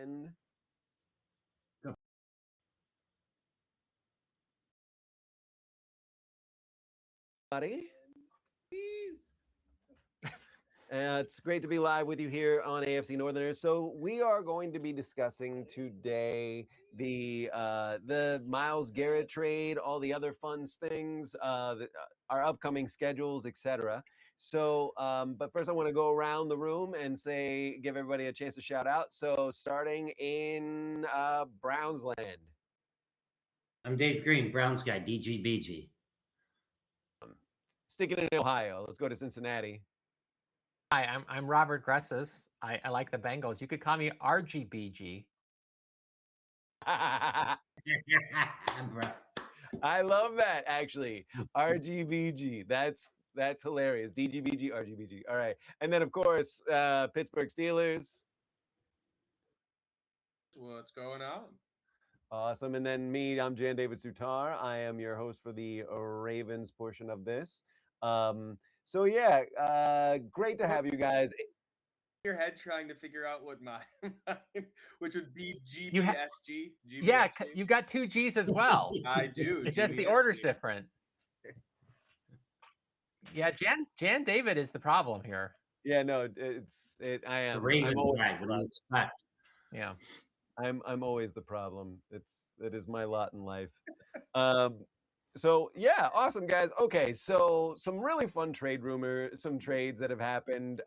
And buddy. It's great to be live with you here on AFC Northerners. So we are going to be discussing today the Myles Garrett trade, all the other fun things, our upcoming schedules, etc. So, but first, I want to go around the room and give everybody a chance to shout out. So, starting in Browns land. I'm Dave Green, Browns guy, DGBG. Sticking in Ohio, let's go to Cincinnati. Hi, I'm Robert Gresses. I like the Bengals. You could call me RGBG. I love that, actually. RGBG. That's hilarious. DGBG, RGBG. All right. And then, of course, Pittsburgh Steelers. What's going on? Awesome. And then me, I'm Jan David Sutar. I am your host for the Ravens portion of this. So yeah, great to have you guys. Your head trying to figure out what which would be GBSG. Yeah, you got two G's as well. I do. It's just the order's different. Yeah, Jan David is the problem here. Yeah, no, I am. The Ravens guy. What do you expect? Yeah. I'm always the problem. It is my lot in life. So yeah, awesome guys. Okay, so some really fun some trades that have happened.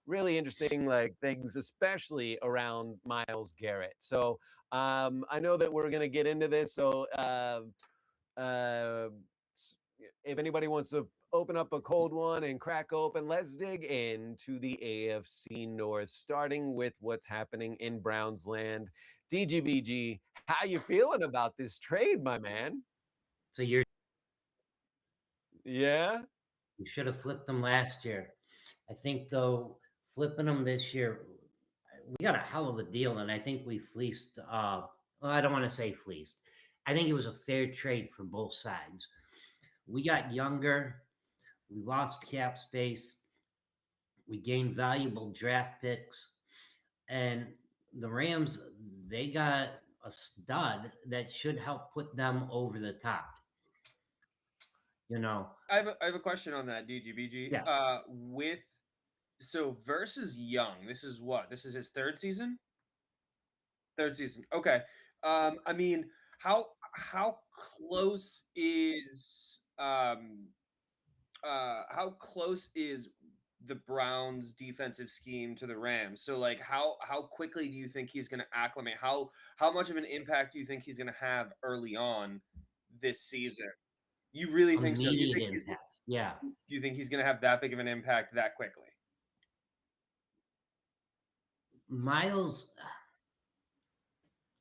Really interesting things, especially around Myles Garrett. So I know that we're gonna get into this. So if anybody wants to open up a cold one and crack open, let's dig into the AFC North, starting with what's happening in Browns land. DGBG, how you feeling about this trade, my man? So yeah, you should have flipped them last year. I think though, flipping them this year, we got a hell of a deal, and I think we fleeced. Well, I don't want to say fleeced. I think it was a fair trade for both sides. We got younger. We lost cap space. We gained valuable draft picks. And the Rams, they got a stud that should help put them over the top. You know. I have a question on that, DGBG. Yeah. Versus Young, this is what? This is his third season? Third season. Okay. I mean, how close is the Browns defensive scheme to the Rams? So like how quickly do you think he's going to acclimate? How much of an impact do you think he's going to have early on this season? You really think so? You think impact. Yeah. Do you think he's going to have that big of an impact that quickly? Myles,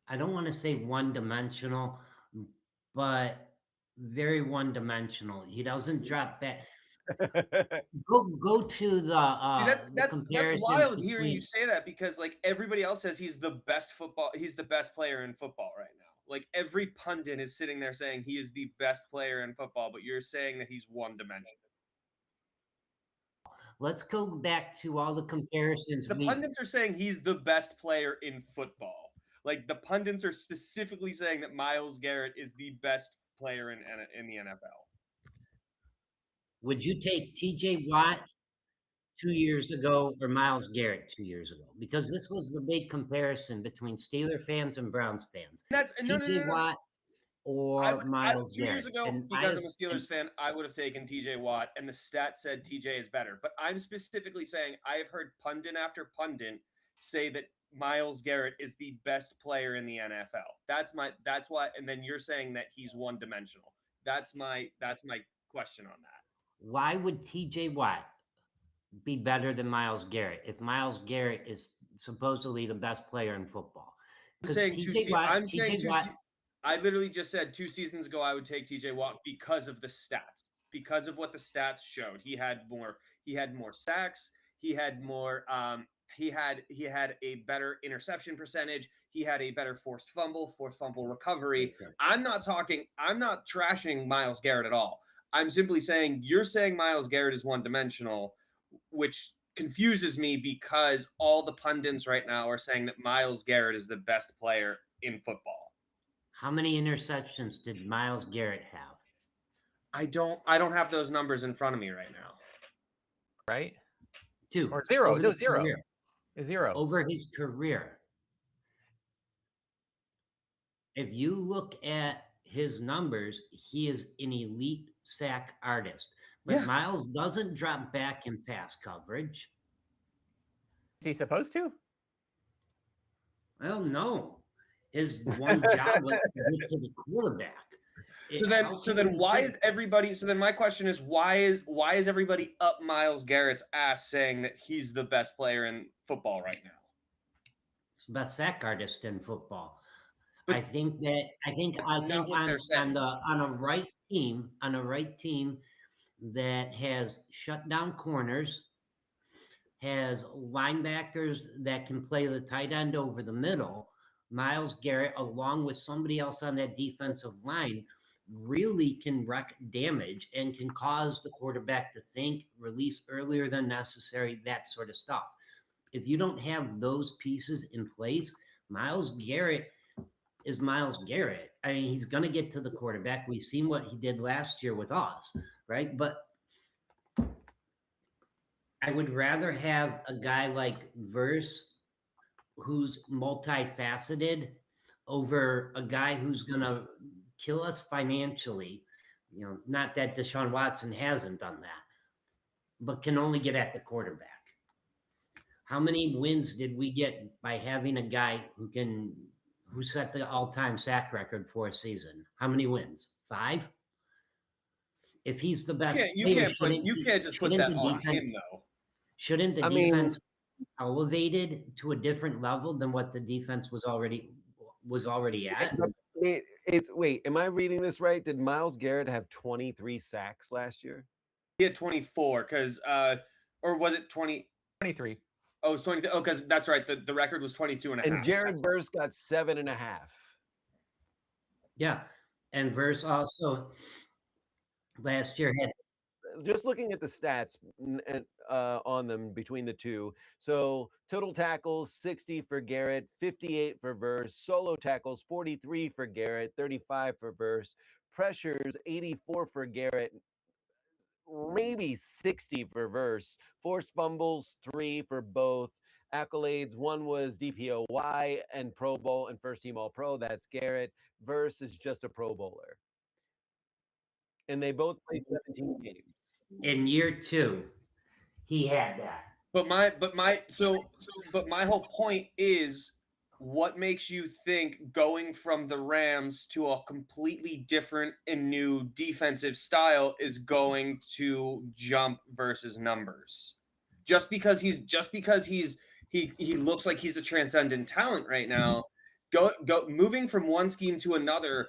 I don't want to say one-dimensional, but very one-dimensional. He doesn't drop back. Go to the that's wild hearing you say that, because like everybody else says he's the best player in football right now. Like every pundit is sitting there saying he is the best player in football, but you're saying that he's one-dimensional. Let's go back to all the comparisons. The pundits are saying he's the best player in football. Like the pundits are specifically saying that Myles Garrett is the best player in the NFL. Would you take TJ Watt 2 years ago or Myles Garrett 2 years ago? Because this was the big comparison between Steeler fans and Browns fans. That's TJ Watt or Myles Garrett. 2 years ago, because I'm a Steelers fan, I would have taken TJ Watt, and the stat said TJ is better. But I'm specifically saying I have heard pundit after pundit say that Myles Garrett is the best player in the NFL. That's why. And then you're saying that he's one-dimensional. That's my question on that. Why would TJ Watt be better than Myles Garrett if Myles Garrett is supposedly the best player in football? I literally just said 2 seasons ago I would take TJ Watt because of the stats, because of what the stats showed. He had more sacks. He had more. He had a better interception percentage. He had a better forced fumble recovery. Okay. I'm not trashing Myles Garrett at all. I'm simply saying you're saying Myles Garrett is one-dimensional, which confuses me because all the pundits right now are saying that Myles Garrett is the best player in football. How many interceptions did Myles Garrett have? I don't have those numbers in front of me right now. Right? 2. Or 0. Over No, the 0. career. 0. Over his career. If you look at his numbers, he is an elite sack artist. But Yeah. Myles doesn't drop back in pass coverage. Is he supposed to? Well, no. His one job was to get to the quarterback. So then why is everybody, so then my question is, why is everybody up Myles Garrett's ass saying that he's the best player in football right now? He's the best sack artist in football. But I think not what they're saying. on a right team that has shut down corners, has linebackers that can play the tight end over the middle, Myles Garrett, along with somebody else on that defensive line, really can wreak damage and can cause the quarterback to think, release earlier than necessary, that sort of stuff. If you don't have those pieces in place, Myles Garrett is Myles Garrett. I mean, he's going to get to the quarterback. We've seen what he did last year with us, right? But I would rather have a guy like Verse, who's multifaceted, over a guy who's going to kill us financially. You know, not that Deshaun Watson hasn't done that, but can only get at the quarterback. How many wins did we get by having a guy who set the all-time sack record for a season? How many wins? 5? If he's the best, You can't just put that on him though. Shouldn't the defense be elevated to a different level than what the defense was already at? Wait, am I reading this right? Did Myles Garrett have 23 sacks last year? He had 24 because or was it 20? 23. Oh, it was 20. Oh, because that's right. The record was 22 and a half. And Jared Verse got 7.5. Yeah. And Verse also last year had, just looking at the stats on them between the two. So total tackles, 60 for Garrett, 58 for Verse. Solo tackles, 43 for Garrett, 35 for Verse. Pressures, 84 for Garrett, maybe 60 for Verse. Forced fumbles, 3 for both. Accolades, 1 was DPOY and Pro Bowl and first team All Pro. That's Garrett. Verse is just a Pro Bowler. And they both played 17 games. in year 2, he had that. But my whole point is, what makes you think going from the Rams to a completely different and new defensive style is going to jump versus numbers? Just because he looks like he's a transcendent talent right now, go moving from one scheme to another,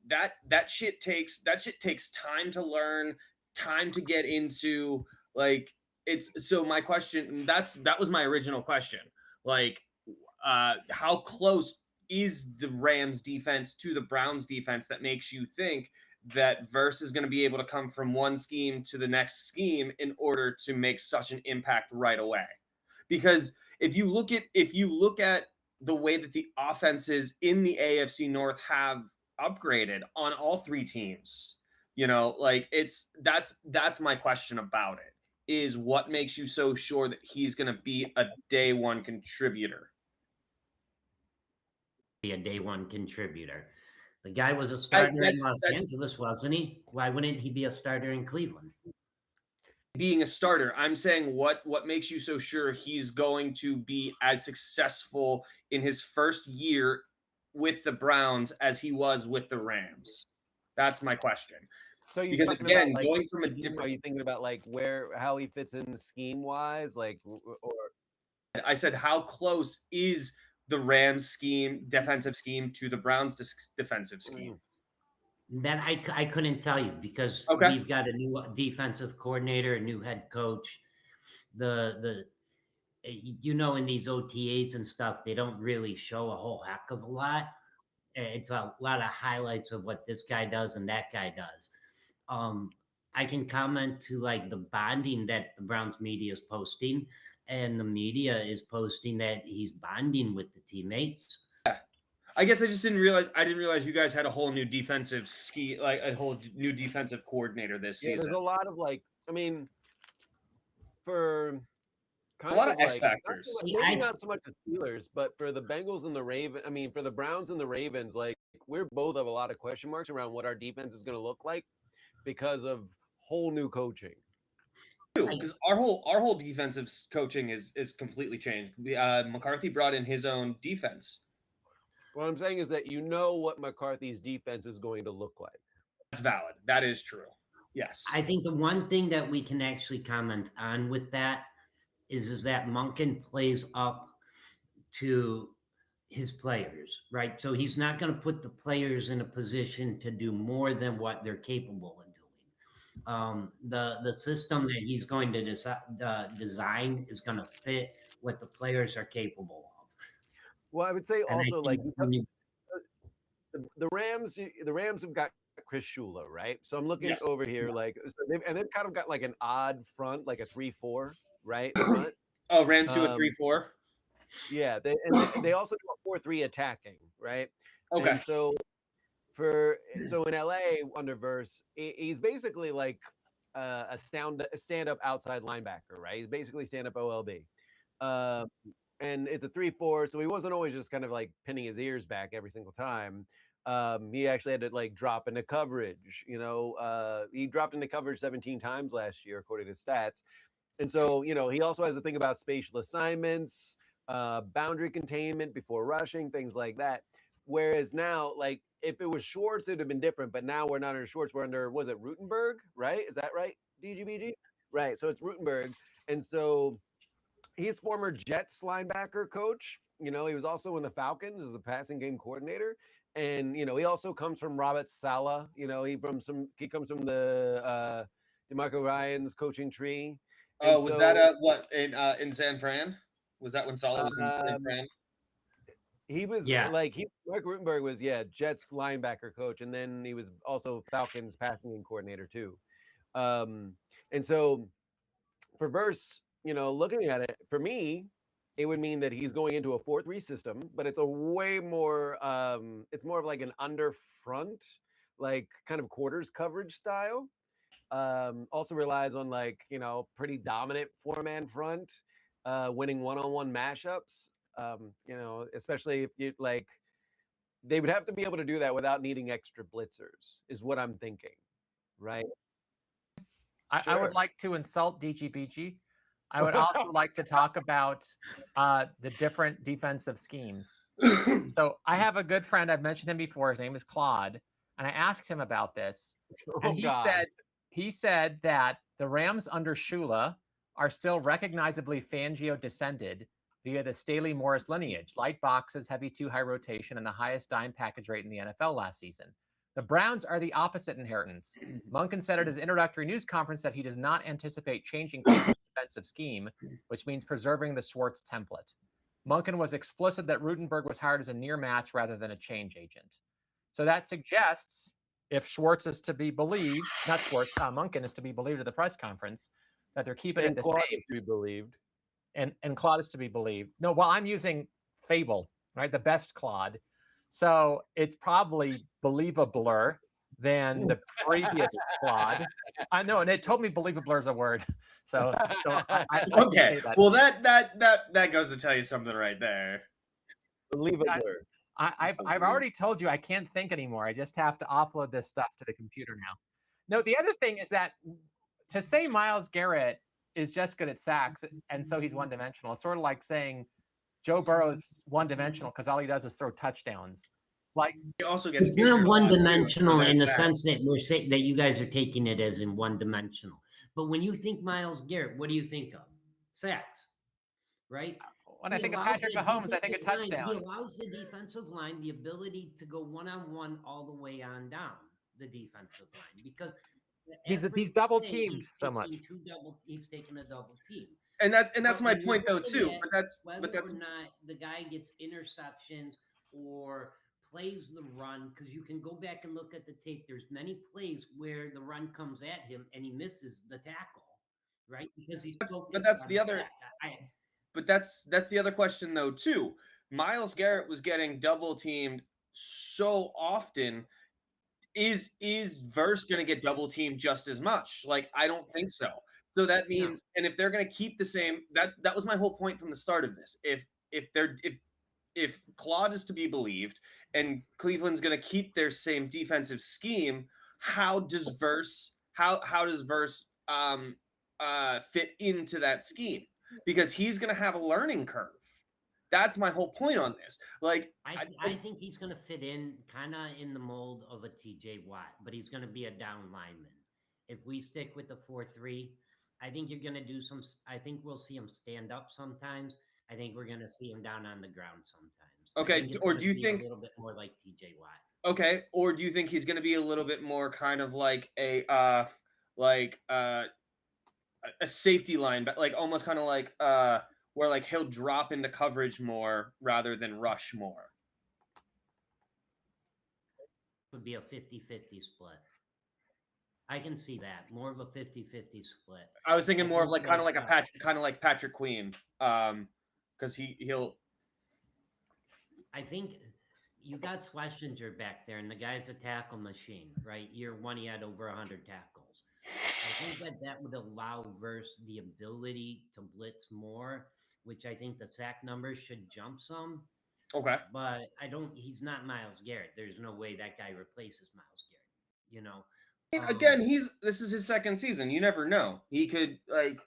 that shit takes time to learn, time to get into. Like, it's so my question, that was my original question. Like, how close is the Rams defense to the Browns defense that makes you think that Verse is going to be able to come from one scheme to the next scheme in order to make such an impact right away? Because if you look at the way that the offenses in the AFC North have upgraded on all 3 teams, you know, like, that's my question about it, is what makes you so sure that he's going to be a day one contributor? Be a day one contributor. The guy was a starter in Los Angeles, wasn't he? Why wouldn't he be a starter in Cleveland? Being a starter, I'm saying what makes you so sure he's going to be as successful in his first year with the Browns as he was with the Rams? That's my question. So you Because again, about, like, going from a different, are you thinking about like how he fits in scheme wise, like, or I said, how close is the Rams scheme, defensive scheme, to the Browns defensive scheme? That I couldn't tell you, because we've got a new defensive coordinator, a new head coach. The you know, in these OTAs and stuff, they don't really show a whole heck of a lot. It's a lot of highlights of what this guy does and that guy does. I can comment to like the bonding that the Browns media is posting, and the media is posting that he's bonding with the teammates. I guess I just didn't realize. I didn't realize you guys had a whole new defensive like a whole new defensive coordinator this Yeah, season. there's a lot of like, I mean, for A lot kind of of X like factors. maybe not so much the Steelers, but for the Bengals and the Ravens. I mean, for the Browns and the Ravens, like we're both have a lot of question marks around what our defense is going to look like because of whole new coaching. Because our whole defensive coaching is completely changed. McCarthy brought in his own defense. What I'm saying is that you know what McCarthy's defense is going to look like. That's valid. That is true. Yes. I think the one thing that we can actually comment on with that is that Monken plays up to his players, right? So he's not going to put the players in a position to do more than what they're capable of doing. The system that he's going to design is going to fit what the players are capable of. Well, I would say And I also think like the Rams have got Chris Shula, right? So I'm looking Yes. over here, like, so they've kind of got like an odd front, like a 3-4, right? Front. Oh, Rams do a 3-4. Yeah, they also do a 4-3 attacking, right? Okay. And so in LA under Verse, he's basically like a stand-up outside linebacker, right? He's basically stand-up OLB. And it's a 3-4, so he wasn't always just kind of like pinning his ears back every single time. He actually had to like drop into coverage. He dropped into coverage 17 times last year, according to stats. And so, he also has to think about spatial assignments, boundary containment before rushing, things like that. Whereas now, like if it was Schwartz, it'd have been different. But now we're not under Schwartz. We're under, was it Rutenberg, right? Is that right? DGBG? Right. So it's Rutenberg. And so he's former Jets linebacker coach. He was also in the Falcons as a passing game coordinator. And, he also comes from Robert Saleh. He comes from the DeMarco Ryans coaching tree. And oh, was that what in San Fran? Was that when Saleh was in San Fran? He was Mark Rutenberg was Jets linebacker coach, and then he was also Falcons passing game coordinator too. And so for Verse, looking at it, for me, it would mean that he's going into a 4-3 system, but it's a way more it's more of like an under front, like kind of quarters coverage style. Also relies on like, pretty dominant 4-man front, winning one-on-one mashups. Especially if you like, they would have to be able to do that without needing extra blitzers, is what I'm thinking, right? I would like to insult DGBG. I would also like to talk about the different defensive schemes. So I have a good friend, I've mentioned him before, his name is Claude, and I asked him about this. And he said that the Rams under Shula are still recognizably Fangio descended via the Staley Morris lineage, light boxes, heavy 2-high rotation, and the highest dime package rate in the NFL last season. The Browns are the opposite inheritance. Monken said at his introductory news conference that he does not anticipate changing Cleveland's defensive scheme, which means preserving the Schwartz template. Monken was explicit that Rutenberg was hired as a near match rather than a change agent. So that suggests, if Schwartz is to be believed, not Schwartz, Monken is to be believed at the press conference, that they're keeping it the same. To be believed. And Claude is to be believed. No, well, I'm using Fable, right? The best Claude. So it's probably believabler than the previous Claude. I know, and it told me believabler is a word. So I okay. say that. Well, that goes to tell you something right there. Believabler. I've already told you I can't think anymore. I just have to offload this stuff to the computer now. No, the other thing is that to say Myles Garrett is just good at sacks, and so he's one-dimensional. It's sort of like saying Joe Burrow's one-dimensional because all he does is throw touchdowns. Like he also gets it's not one-dimensional in the sense that we're saying that you guys are taking it as in one-dimensional. But when you think Myles Garrett, what do you think of? Sacks, right? When I think of Patrick Mahomes, I think of touchdowns. He allows the defensive line the ability to go one-on-one all the way on down the defensive line because he's double teamed so much. He's taking a double team. And that's my point though too. But that's or not the guy gets interceptions or plays the run, because you can go back and look at the tape. There's many plays where the run comes at him and he misses the tackle, right? Because he's focused but that's on the other. sack. But that's the other question though too. Myles Garrett was getting double teamed so often. Is Verse going to get double teamed just as much? Like, I don't think so. So that means, and if they're going to keep the same, that was my whole point from the start of this. If Claude is to be believed, and Cleveland's going to keep their same defensive scheme, how does Verse fit into that scheme? Because he's going to have a learning curve. That's my whole point on this. Like, I think he's going to fit in kind of in the mold of a TJ Watt, but he's going to be a down lineman. If we stick with the 4-3, I think you're going to do some. I think we'll see him stand up sometimes. I think we're going to see him down on the ground sometimes. Okay, or do you think a little bit more like TJ Watt? Okay, or do you think he's going to be a little bit more kind of like a safety line, but like almost kind of like where like he'll drop into coverage more rather than rush more? Would be a 50-50 split. I can see that, more of a 50-50 split. I was thinking more of like kind of like Patrick Queen, because he'll. I think you got Schlesinger back there, and the guy's a tackle machine, right? Year one, he had over 100 tackles. I think that would allow Verse the ability to blitz more, which I think the sack numbers should jump some. Okay. But he's not Myles Garrett. There's no way that guy replaces Myles Garrett, you know? Again, this is his second season. You never know. He could like.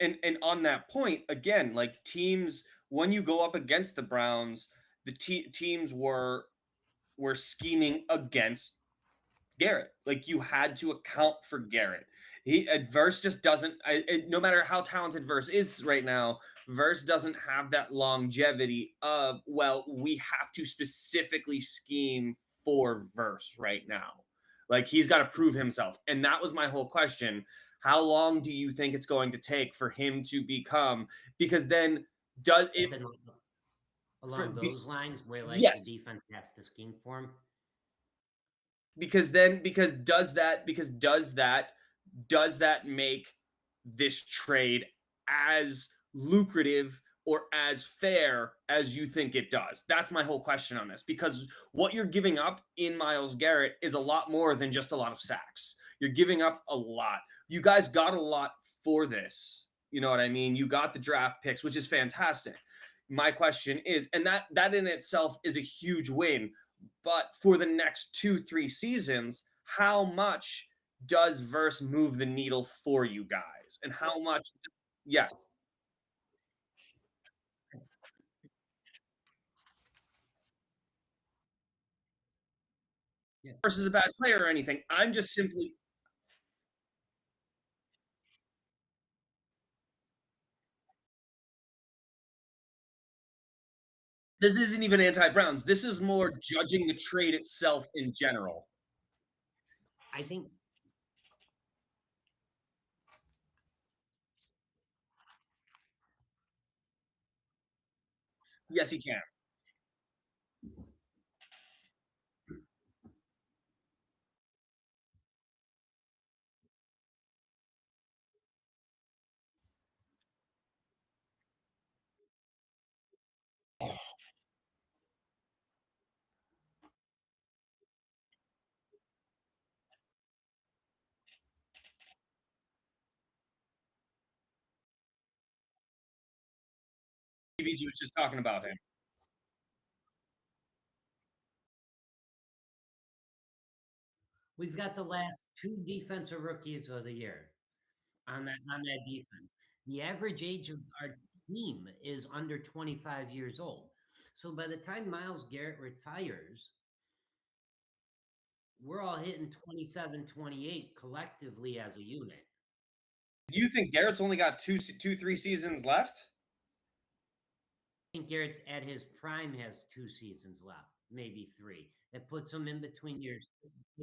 And on that point, again, like teams, when you go up against the Browns, the teams were scheming against Garrett. Like, you had to account for Garrett. Verse just doesn't. No matter how talented Verse is right now, Verse doesn't have that longevity of, well, we have to specifically scheme for Verse right now. Like, he's got to prove himself, and that was my whole question. How long do you think it's going to take for him to become? Because then does it along those lines where like yes, the defense has to scheme for him? Because does that make this trade as lucrative or as fair as you think it does? That's my whole question on this, because what you're giving up in Myles Garrett is a lot more than just a lot of sacks. You're giving up a lot. You guys got a lot for this. You know what I mean? You got the draft picks, which is fantastic. My question is, and that in itself is a huge win, but for the next 2-3 seasons, how much does Verse move the needle for you guys? And how much? Yes. Yeah. Verse is a bad player or anything. I'm just simply. This isn't even anti-Browns. This is more judging the trade itself in general. I think. Yes, he can. DGBG was just talking about him. We've got the last 2 defensive rookies of the year on that defense. The average age of our team is under 25 years old. So by the time Myles Garrett retires, we're all hitting 27, 28 collectively as a unit. You think Garrett's only got 3 seasons left? I think Garrett at his prime has 2 seasons left, maybe 3. That puts him in between years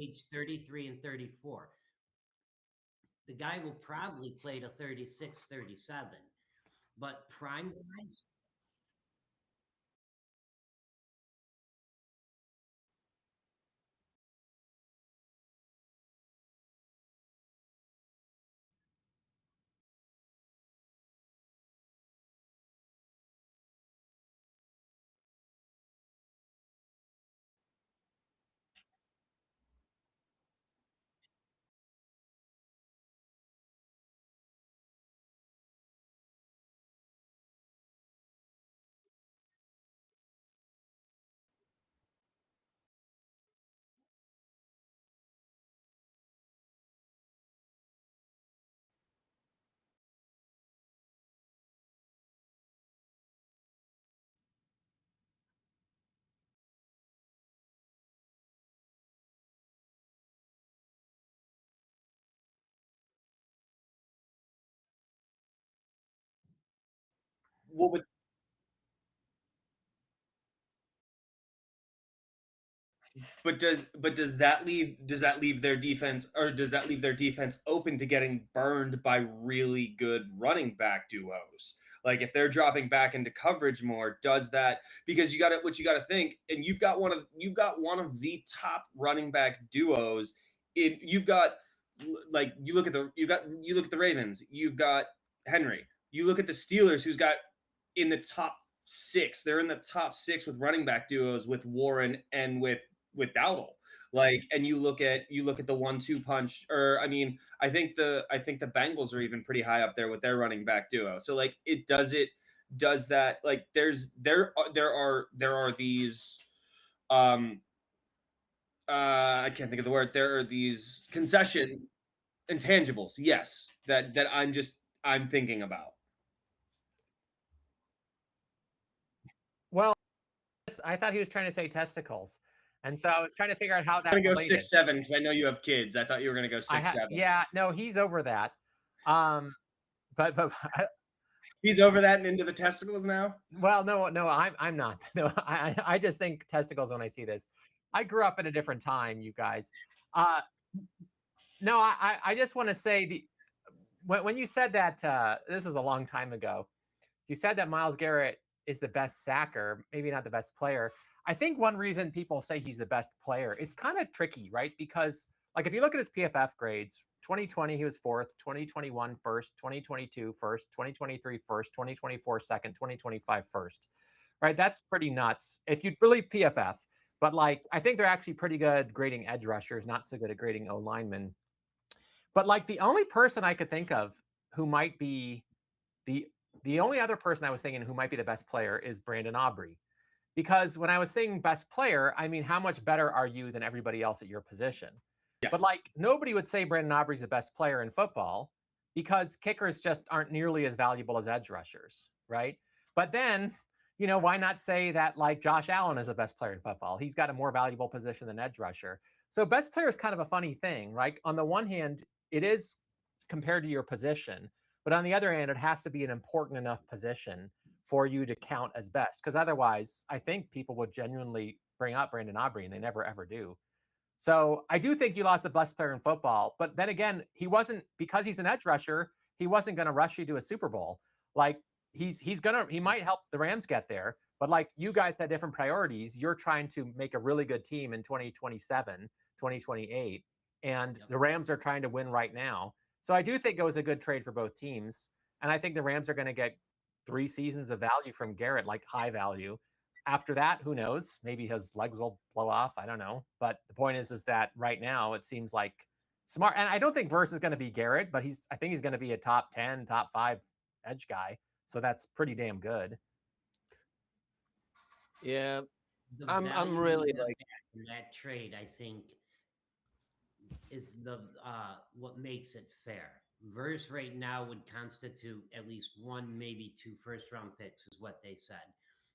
age 33 and 34. The guy will probably play to 36, 37. But prime wise, Well, but does that leave their defense, or does that leave their defense open to getting burned by really good running back duos? Like if they're dropping back into coverage more, does that, because you got to think, and you've got one of the top running back duos in, you've got, like, you look at the Ravens, you've got Henry. You look at the Steelers, who's got in the top 6. They're in the top 6 with running back duos with Warren and with Dowdle. Like, and you look at the 1-2 punch, or I mean, I think the Bengals are even pretty high up there with their running back duo. So like does that, like, there are these I can't think of the word. There are these concession intangibles, yes, that I'm thinking about. Well, I thought he was trying to say testicles, and so I was trying to figure out how that. I'm gonna go 6'7" because I know you have kids. I thought you were gonna go 6'7". Yeah, no, he's over that. But he's over that and into the testicles now. Well, no, I'm not. No, I just think testicles when I see this. I grew up in a different time, you guys. No, I just want to say when you said that, this is a long time ago. You said that Myles Garrett is the best sacker, maybe not the best player. I think one reason people say he's the best player, it's kind of tricky, right? Because like if you look at his PFF grades, 2020 he was 4th, 2021 first, 2022 first, 2023 first, 2024 second, 2025 first. Right? That's pretty nuts if you believe PFF. But like I think they're actually pretty good grading edge rushers, not so good at grading O linemen. But like the only person I could think of who might be the only other person I was thinking who might be the best player is Brandon Aubrey. Because when I was saying best player, I mean, how much better are you than everybody else at your position? Yeah. But like nobody would say Brandon Aubrey's the best player in football because kickers just aren't nearly as valuable as edge rushers, right? But then, you know, why not say that like Josh Allen is the best player in football? He's got a more valuable position than edge rusher. So best player is kind of a funny thing, right? On the one hand, it is compared to your position. But on the other hand, it has to be an important enough position for you to count as best. Because otherwise, I think people would genuinely bring up Brandon Aubrey, and they never, ever do. So I do think you lost the best player in football. But then again, he wasn't, because he's an edge rusher, he wasn't going to rush you to a Super Bowl. Like, he might help the Rams get there. But like you guys had different priorities. You're trying to make a really good team in 2027, 2028. And the Rams are trying to win right now. So I do think it was a good trade for both teams. And I think the Rams are going to get 3 seasons of value from Garrett, like high value. After that, who knows? Maybe his legs will blow off. I don't know. But the point is that right now it seems like smart. And I don't think Verse is going to be Garrett, but I think he's going to be a top 10, top 5 edge guy. So that's pretty damn good. Yeah, The I'm value really we got like, back in that trade, I think, is the what makes it fair. Verse right now would constitute at least one, maybe two first-round picks, is what they said.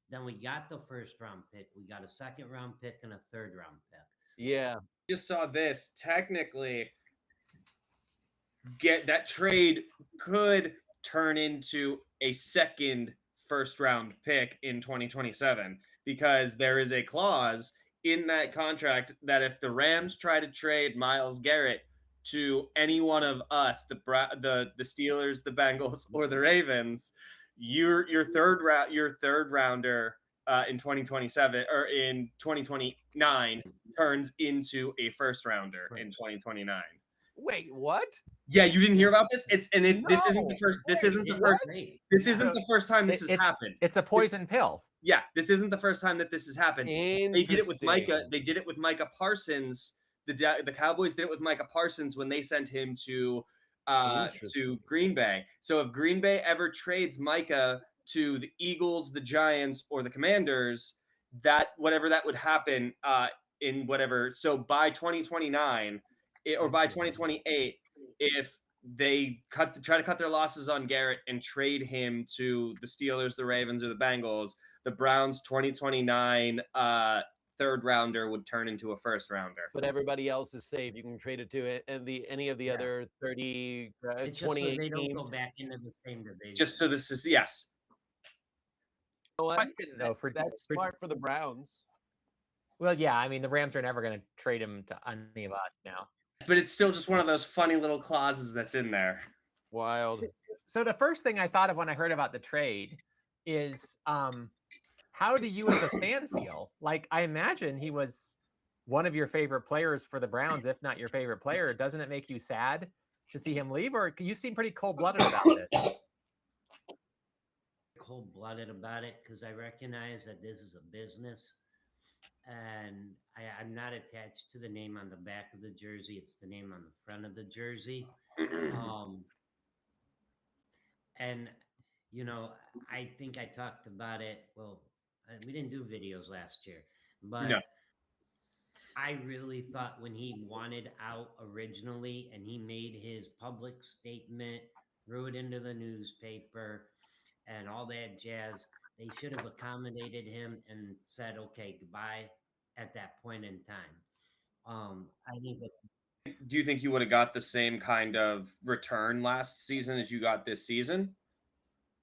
Then we got the first-round pick, we got a second-round pick, and a third-round pick. yeah, Just saw this. Technically, get that trade could turn into a second first round pick in 2027 because there is a clause in that contract that if the Rams try to trade Myles Garrett to any one of us, the Steelers, the Bengals, or the Ravens, your third rounder in 2027 or in 2029 turns into a first rounder in 2029. wait, what? Yeah, you didn't hear about this? This No. isn't the first. This Wait, isn't the what? first. This Yeah. isn't the first time this has happened. It's a poison pill. Yeah, this isn't the first time that this has happened. They did it with Micah. Interesting. They did it with Micah Parsons. The Cowboys did it with Micah Parsons when they sent him to Interesting. Green Bay. So if Green Bay ever trades Micah to the Eagles, the Giants, or the Commanders, that whatever that would happen in whatever. So by 2029 or by 2028, if they try to cut their losses on Garrett and trade him to the Steelers, the Ravens, or the Bengals, the Browns' 2029 third rounder would turn into a first rounder. But everybody else is safe. You can trade it to it, and any of the other 30, It's just so 28 they don't teams. go back into the same division. Just so this is yes. You know what? Question though for That's smart for the Browns. Well, yeah, I mean the Rams are never going to trade him to any of us now. But it's still just one of those funny little clauses that's in there. Wild. So the first thing I thought of when I heard about the trade is how do you as a fan feel? Like, I imagine he was one of your favorite players for the Browns, if not your favorite player. Doesn't it make you sad to see him leave? Or you seem pretty cold-blooded about this? Cold-blooded about it because I recognize that this is a business. And I'm not attached to the name on the back of the jersey. It's the name on the front of the jersey. And, you know, I think I talked about it. Well, we didn't do videos last year, but No. I really thought when he wanted out originally and he made his public statement, threw it into the newspaper and all that jazz, they should have accommodated him and said, okay, goodbye at that point in time. I think that. Do you think you would have got the same kind of return last season as you got this season?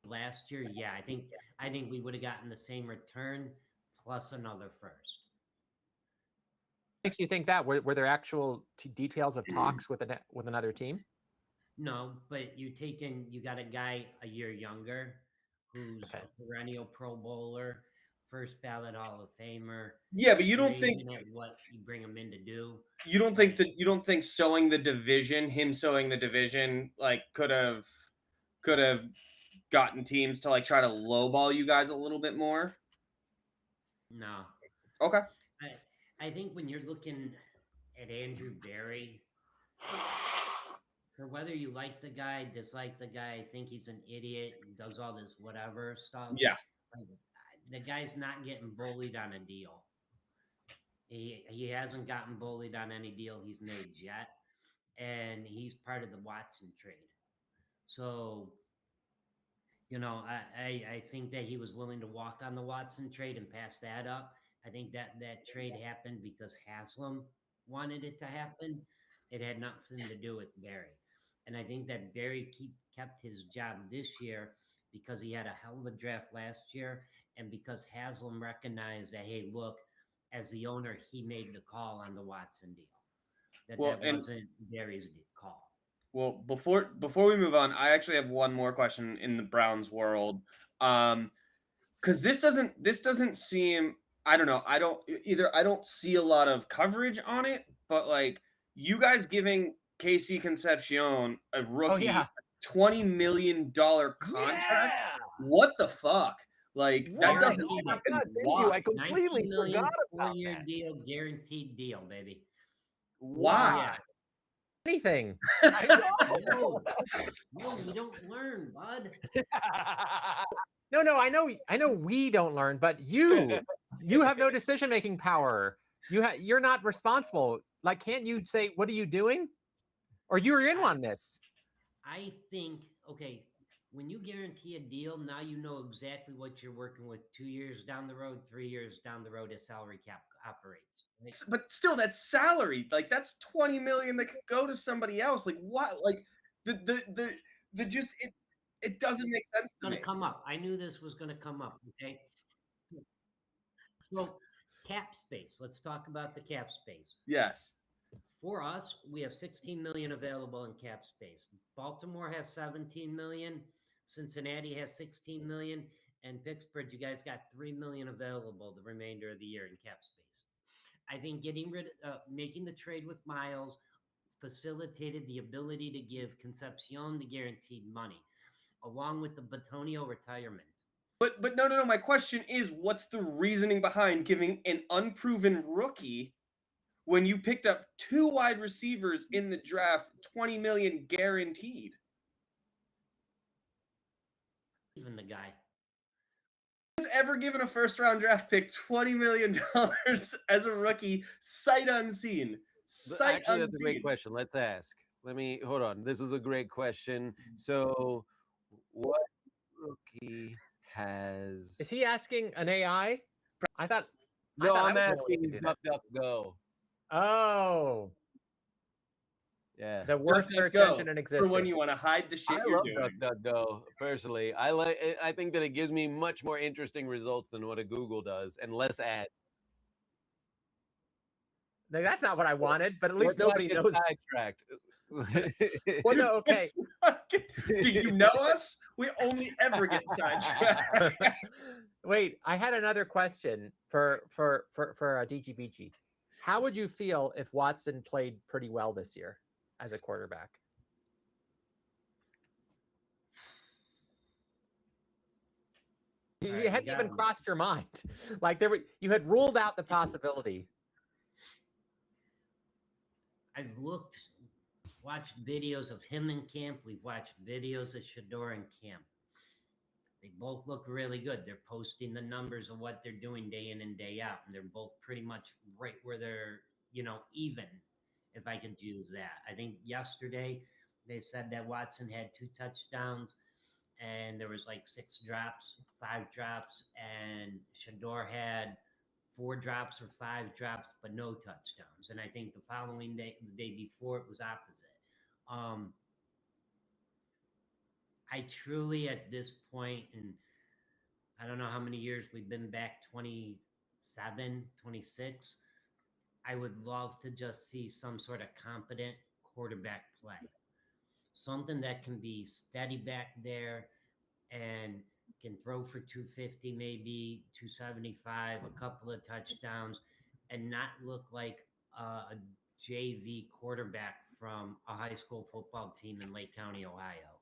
Last year, yeah, I think we would have gotten the same return plus another first. Makes you think that were there actual details of talks with another team? No, but you got a guy a year younger who's a perennial Pro Bowler, first ballot Hall of Famer. Yeah, but you don't think what you bring him in to do. You don't think him sowing the division, like could have gotten teams to like try to lowball you guys a little bit more? No. Okay. I think when you're looking at Andrew Berry, for whether you like the guy, dislike the guy, think he's an idiot, does all this whatever stuff. Yeah. Like, the guy's not getting bullied on a deal. He hasn't gotten bullied on any deal he's made yet, and he's part of the Watson trade. So, you know, I think that he was willing to walk on the Watson trade and pass that up. I think that trade happened because Haslam wanted it to happen. It had nothing to do with Berry. And I think that Berry kept his job this year because he had a hell of a draft last year and because Haslam recognized that, hey, look, as the owner, he made the call on the Watson deal. That wasn't Berry's call. Well, before we move on, I actually have one more question in the Browns world. Because this doesn't seem, I don't know, I don't see a lot of coverage on it, but like you guys giving KC Concepcion a rookie $20 million contract. Yeah. What the fuck? Like that doesn't happen. Wow. I completely forgot about 4-year deal, guaranteed deal, baby. Why? Yeah. Anything. I know. No, you don't learn, bud. No, I know we don't learn, but you You have no decision-making power. You're not responsible. Like, can't you say, what are you doing? Or you were in on this. I think, okay, when you guarantee a deal, now you know exactly what you're working with 2 years down the road, 3 years down the road as salary cap operates. Right? But still, that's salary. Like, that's 20 million that could go to somebody else. Like, what? Like, the just it doesn't make sense It's to going me. to come up. I knew this was going to come up. Okay. So, cap space. Let's talk about the cap space. Yes. For us, we have 16 million available in cap space. Baltimore has 17 million. Cincinnati has 16 million. And Pittsburgh, you guys got 3 million available the remainder of the year in cap space. I think making the trade with Myles facilitated the ability to give Concepcion the guaranteed money, along with the Batonio retirement. But no. My question is, what's the reasoning behind giving an unproven rookie, when you picked up 2 wide receivers in the draft, 20 million guaranteed? Even the guy. Has ever given a first-round draft pick $20 million as a rookie, sight unseen? Sight Actually, unseen. that's a great question. Let's ask. Hold on. This is a great question. So, what rookie has? Is he asking an AI? I thought. No, I I'm was the only one who asking did that. DuckDuckGo. Oh, Yeah. the worst search DuckDuckGo, engine in existence. for when you want to hide the shit I you're love doing. DuckDuckGo personally. I think that it gives me much more interesting results than what a Google does, and less ads. No, that's not what I wanted, but at least Let's not nobody get knows. sidetracked. Well, no, okay. Do you know us? We only ever get sidetracked. Wait, I had another question for DGBG. How would you feel if Watson played pretty well this year as a quarterback? You hadn't even crossed your mind. Like you had ruled out the possibility. I've watched videos of him in camp. We've watched videos of Shador in camp. They both look really good. They're posting the numbers of what they're doing day in and day out. And they're both pretty much right where they're, even, if I could use that. I think yesterday they said that Watson had 2 touchdowns and there was like 6 drops, 5 drops, and Shador had 4 drops or 5 drops, but no touchdowns. And I think the following day, the day before, it was opposite. I truly, at this point, and I don't know how many years we've been back, 27, 26, I would love to just see some sort of competent quarterback play. Something that can be steady back there and can throw for 250, maybe 275, a couple of touchdowns, and not look like a JV quarterback from a high school football team in Lake County, Ohio.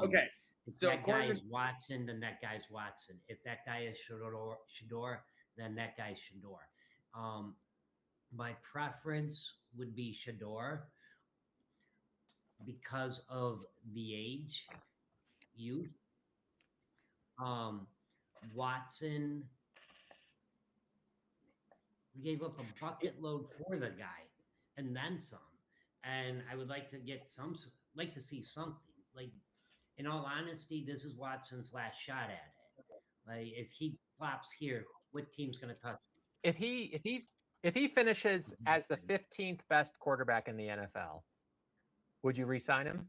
Okay. If So that guy is Watson, then that guy's Watson. If that guy is Shador, then that guy's Shador. My preference would be Shador because of the age, youth. Watson, we gave up a bucket load for the guy and then some. And I would like to see something. Like, in all honesty, this is Watson's last shot at it. Like, if he flops here, what team's going to touch him? If he finishes as the 15th best quarterback in the NFL, would you re-sign him?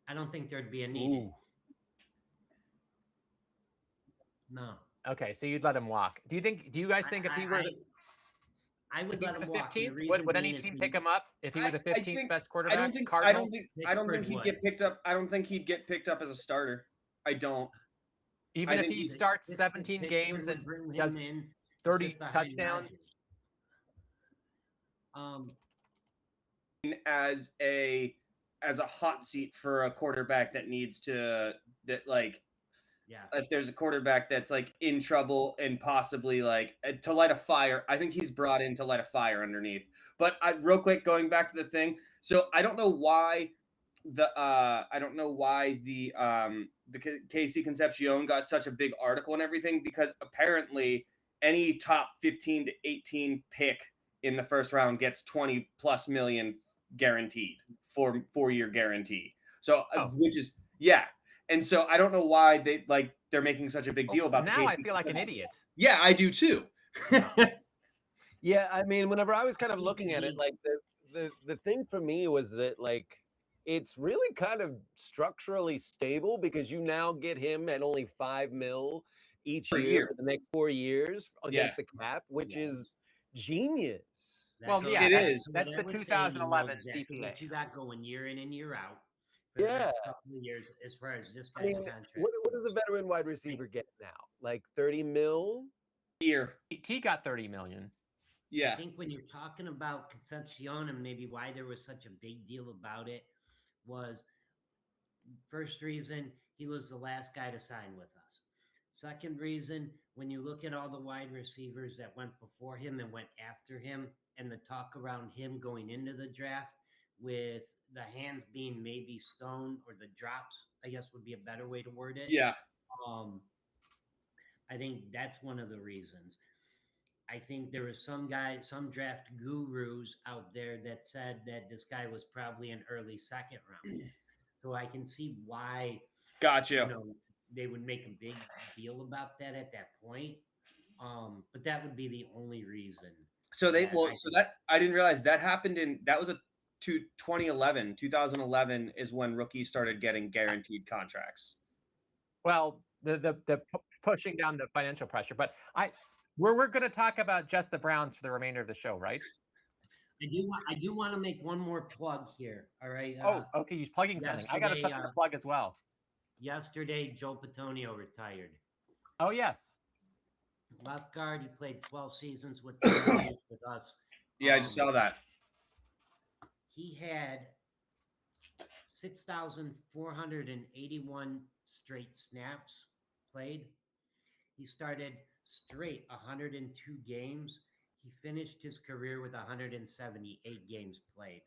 I don't think there'd be a need. No. Okay, so you'd let him walk. Do you guys think if he were I would let him walk. 15th, would any team pick him up if he was the 15th best quarterback? I don't think he'd get picked up. I don't think he'd get picked up as a starter. I don't. Even if he starts 17 games and does 30 touchdowns. As a hot seat for a quarterback that needs to if there's a quarterback that's like in trouble and possibly like to light a fire, I think he's brought in to light a fire underneath. But real quick, going back to the thing, So I don't know why the Casey Concepcion got such a big article and everything, because apparently any top 15 to 18 pick in the first round gets 20 plus million guaranteed for 4-year guarantee. So which is and so I don't know why they're making such a big deal about now the I Casey. feel like an idiot. Yeah, I do too. Yeah, I mean, whenever I was kind of looking at it, like the thing for me was that like it's really kind of structurally stable because you now get him at only $5 million each Per year year. for the next 4 years against the cap, which is genius. Well, goes yeah, It back is. to that's what the I was saying, 2011 exactly CPA. what you got going year in and year out for the Yeah. next couple of years as far as this I guy's mean, contract. what does a veteran wide receiver get now? Like 30 mil? Year. T got 30 million. Yeah. I think when you're talking about Concepcion and maybe why there was such a big deal about it was first reason, he was the last guy to sign with us. Second reason, when you look at all the wide receivers that went before him and went after him, and the talk around him going into the draft with the hands being maybe stone or the drops, I guess would be a better way to word it. Yeah. I think that's one of the reasons. I think there was some draft gurus out there that said that this guy was probably an early second round. So I can see why Gotcha. they would make a big deal about that at that point. But that would be the only reason. So I didn't realize that happened that was 2011. 2011 is when rookies started getting guaranteed contracts. Well, the pushing down the financial pressure, but we're going to talk about just the Browns for the remainder of the show, right? I do want to make one more plug here. All right. Okay. You're plugging something. I got something to plug as well. Yesterday, Joe Petonio retired. Oh, yes. Left guard. He played 12 seasons with us. Yeah, I just saw that. He had 6,481 straight snaps played. He started straight 102 games. He finished his career with 178 games played.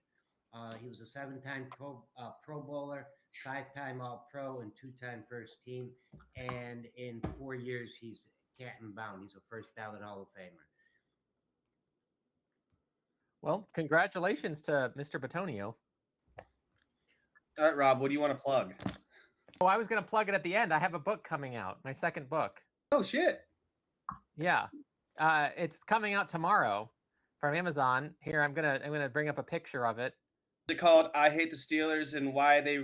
He was a 7-time Pro Bowler, 5-time All-Pro, and 2-time first team. And in 4 years, he's cat and bound. He's a first ballot Hall of Famer. Well, congratulations to Mr. Petonio. All right, Rob, what do you want to plug? Oh, I was going to plug it at the end. I have a book coming out, my second book. Oh, shit. Yeah. It's coming out tomorrow from Amazon. Here, I'm gonna bring up a picture of it. Is it called "I Hate the Steelers" and why they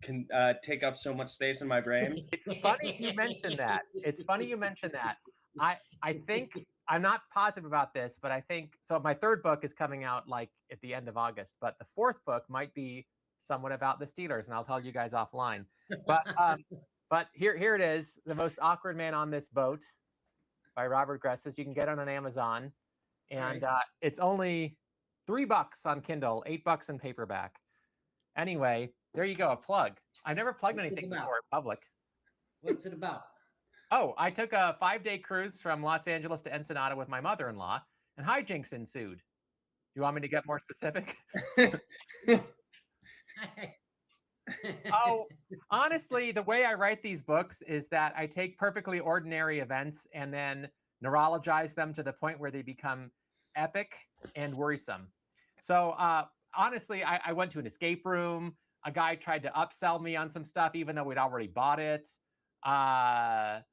can take up so much space in my brain? It's funny you mentioned that. I think I'm not positive about this, but I think so. My third book is coming out like at the end of August, but the fourth book might be somewhat about the Steelers, and I'll tell you guys offline. But here it is, The Most Awkward Man on This Boat by Robert Gresses. You can get it on Amazon, and it's only $3 on Kindle, $8 in paperback. Anyway, there you go, a plug. I never plugged anything before in public. What's it about? Oh, I took a 5-day cruise from Los Angeles to Ensenada with my mother-in-law, and hijinks ensued. Do you want me to get more specific? Oh, honestly, the way I write these books is that I take perfectly ordinary events and then neurologize them to the point where they become epic and worrisome. So honestly, I went to an escape room. A guy tried to upsell me on some stuff, even though we'd already bought it. There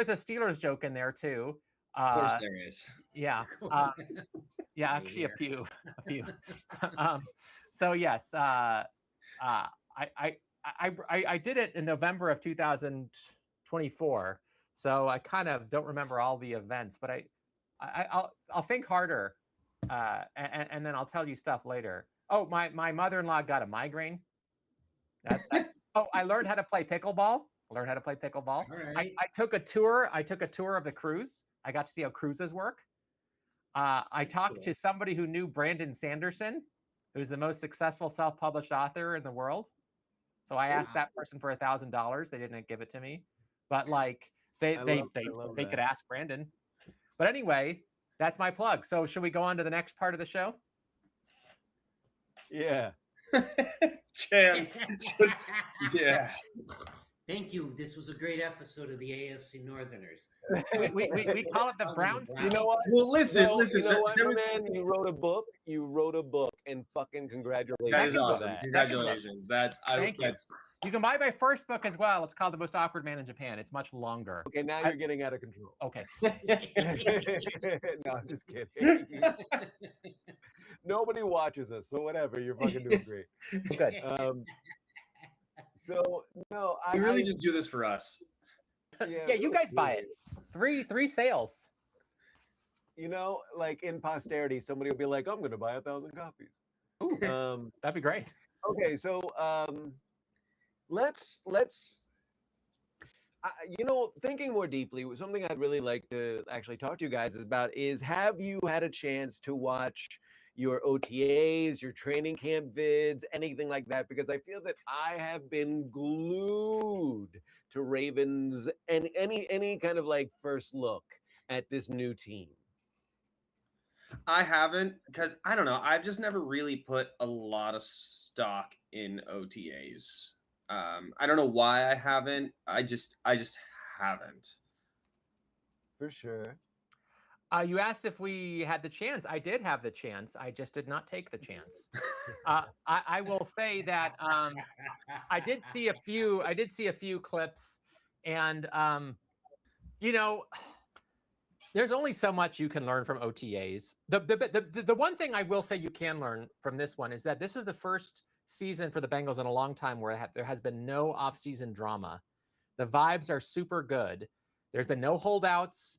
is a Steelers joke in there too. Of course there is. Yeah. Yeah, actually a few. So yes, I did it in November of 2024. So I kind of don't remember all the events, but I'll think harder, and then I'll tell you stuff later. Oh, my mother-in-law got a migraine. Oh, I learned how to play pickleball. All right. I took a tour of the cruise. I got to see how cruises work. I talked to somebody who knew Brandon Sanderson, who's the most successful self-published author in the world. So I asked that person for $1,000. They didn't give it to me, but like they could ask Brandon. But anyway, that's my plug. So should we go on to the next part of the show? Yeah. Chan, yeah. Thank you. This was a great episode of the AFC Northerners. We call it the Browns. You know what? Well, listen. You know what, there my was- man? You wrote a book. You wrote a book, and fucking congratulations. that is Second book. awesome. That. Congratulations. Thank you. You can buy my first book as well. It's called The Most Awkward Man in Japan. It's much longer. Okay, now you're getting out of control. Okay. No, I'm just kidding. Nobody watches us, so whatever. You're fucking doing great. Good. So no, We really just do this for us. Yeah, you guys buy it. Three sales. You know, like in posterity, somebody will be like, "I'm going to buy 1,000 copies." Ooh, that'd be great. Okay, so let's you know, thinking more deeply, something I'd really like to actually talk to you guys about is, have you had a chance to watch your OTAs, your training camp vids, anything like that? Because I feel that I have been glued to Ravens and any kind of like first look at this new team. I haven't, because I don't know. I've just never really put a lot of stock in OTAs. I don't know why I haven't. I just haven't. For sure. You asked if we had the chance. I did have the chance. I just did not take the chance. I will say that I did see a few. I did see a few clips, and you know, there's only so much you can learn from OTAs. The one thing I will say you can learn from this one is that this is the first season for the Bengals in a long time where there has been no off-season drama. The vibes are super good. There's been no holdouts.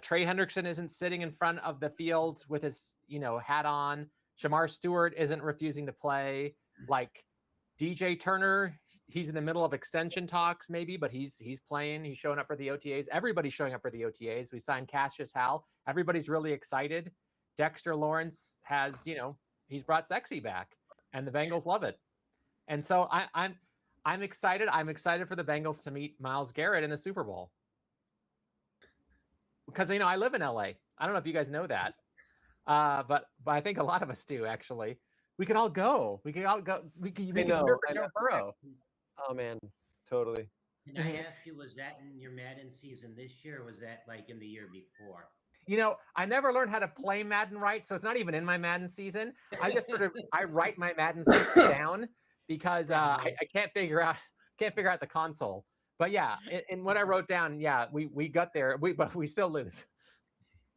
Trey Hendrickson isn't sitting in front of the field with his, hat on. Shamar Stewart isn't refusing to play. Like DJ Turner, he's in the middle of extension talks maybe, but he's playing. He's showing up for the OTAs. Everybody's showing up for the OTAs. We signed Cassius Howell. Everybody's really excited. Dexter Lawrence has, he's brought sexy back, and the Bengals love it. And so I'm excited. I'm excited for the Bengals to meet Myles Garrett in the Super Bowl. Because I live in LA. I don't know if you guys know that, but I think a lot of us do actually. We could all go. We could all go. We could make it for Joe Burrow. Oh man, totally. Can I ask you, was that in your Madden season this year, or was that like in the year before? I never learned how to play Madden right, so it's not even in my Madden season. I just I write my Madden season down because I can't figure out the console. But yeah, and what I wrote down, we got there, but we still lose.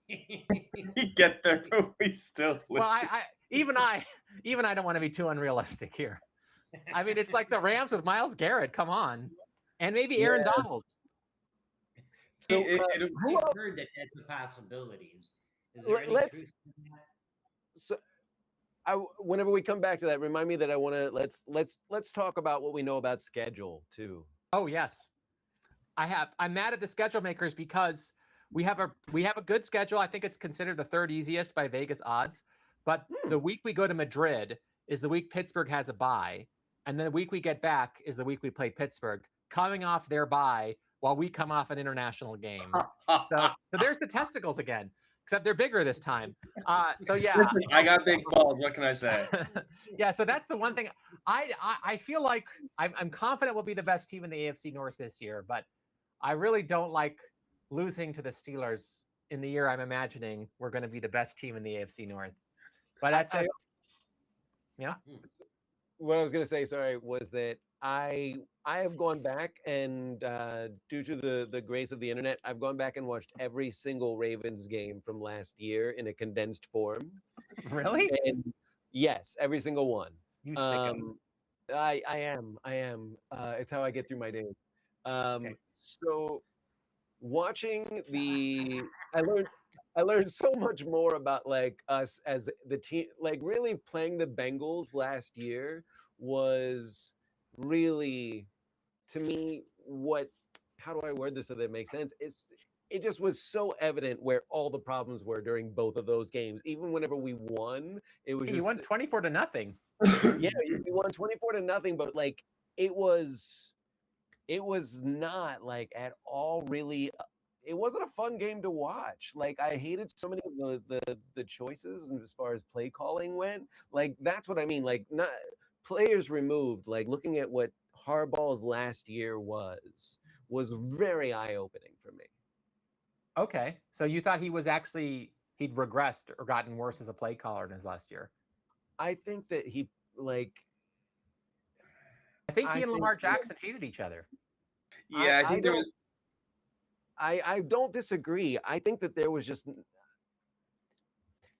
We get there, but we still lose. Well, even I don't want to be too unrealistic here. I mean, it's like the Rams with Myles Garrett. Come on, and maybe Aaron Donald. So, I've heard that that's a possibility. Is there any truth in that? So, whenever we come back to that, remind me that I want to let's talk about what we know about schedule too. Oh yes, I'm mad at the schedule makers because we have a good schedule. I think it's considered the third easiest by Vegas odds. But the week we go to Madrid is the week Pittsburgh has a bye, and then the week we get back is the week we play Pittsburgh, coming off their bye while we come off an international game. So there's the testicles again, except they're bigger this time. So yeah, listen, I got big balls. What can I say? Yeah, so that's the one thing. I feel like I'm confident we'll be the best team in the AFC North this year, but I really don't like losing to the Steelers in the year I'm imagining we're going to be the best team in the AFC North. But that's just, What I was going to say, sorry, was that I have gone back and due to the grace of the internet, I've gone back and watched every single Ravens game from last year in a condensed form. Really? And yes, every single one. You sicko. I am. It's how I get through my day. Okay. So watching I learned so much more about like us as the team. Like really playing the Bengals last year was really, to me, how do I word this so that it makes sense? It just was so evident where all the problems were during both of those games. Even whenever we won, it was You won 24-0. Yeah, we won 24-0, but like it was not like at all really it wasn't a fun game to watch. Like I hated so many of the choices and as far as play calling went. Like that's what I mean. Like not players removed. Like looking at what Harbaugh's last year was very eye opening for me. Okay, so you thought he'd regressed or gotten worse as a play caller in his last year? I think that he like. I think he and Lamar Jackson hated each other. Yeah, I think there was. I don't disagree. I think that there was just,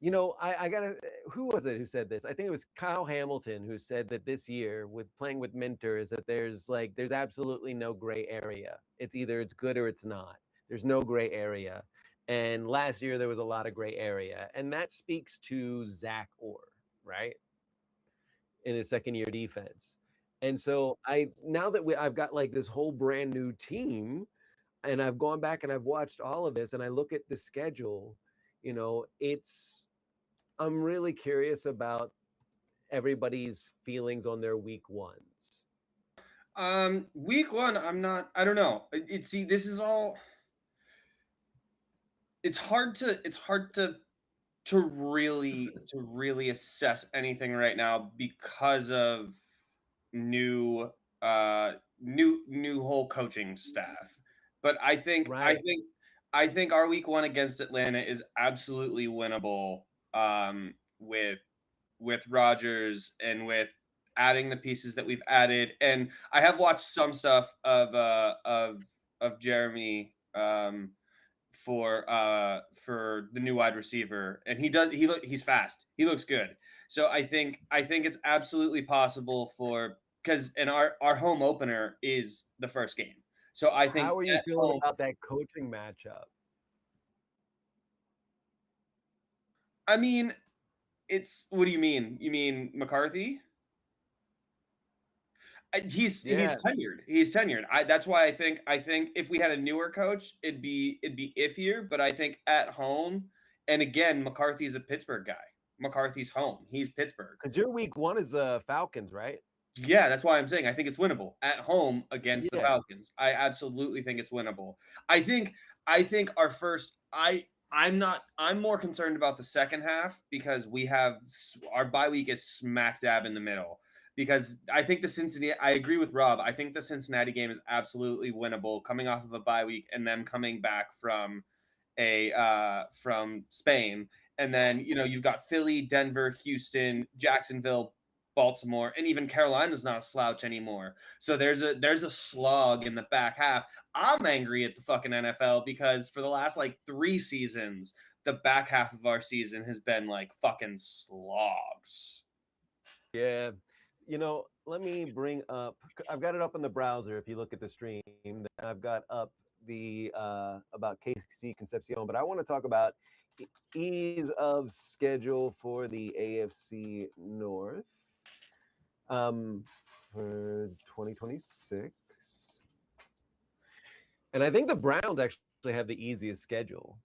I gotta. Who was it who said this? I think it was Kyle Hamilton who said that this year with playing with mentors that there's absolutely no gray area. It's either it's good or it's not. There's no gray area. And last year there was a lot of gray area, and that speaks to Zach Orr, right? In his second year defense. And so now that I've got like this whole brand new team, and I've gone back and I've watched all of this, and I look at the schedule, I'm really curious about everybody's feelings on their week ones. Week one, I don't know. This is all. It's hard to really assess anything right now because of new whole coaching staff. But I think our week one against Atlanta is absolutely winnable with Rodgers and with adding the pieces that we've added. And I have watched some stuff of Jeremy for the new wide receiver, and he's fast. He looks good. So I think it's absolutely possible because our home opener is the first game. So I think how are you feeling about that coaching matchup? I mean, what do you mean? You mean McCarthy? He's tenured. He's tenured. That's why I think if we had a newer coach, it'd be iffier. But I think at home, and again, McCarthy's a Pittsburgh guy. McCarthy's home. He's Pittsburgh. Because your week one is the Falcons, right? Yeah, that's why I'm saying I think it's winnable at home against the Falcons. I absolutely think it's winnable. I think our first. I'm more concerned about the second half because we have our bye week is smack dab in the middle. Because I think I agree with Rob. I think the Cincinnati game is absolutely winnable, coming off of a bye week and them coming back from Spain, and then you've got Philly, Denver, Houston, Jacksonville, Baltimore, and even Carolina's not a slouch anymore. So there's a slog in the back half. I'm angry at the fucking NFL because for the last like 3 seasons, the back half of our season has been like fucking slogs. Yeah. Let me bring up, I've got it up in the browser. If you look at the stream, I've got up the about KC Concepcion, but I want to talk about ease of schedule for the AFC North for 2026. And I think the Browns actually have the easiest schedule.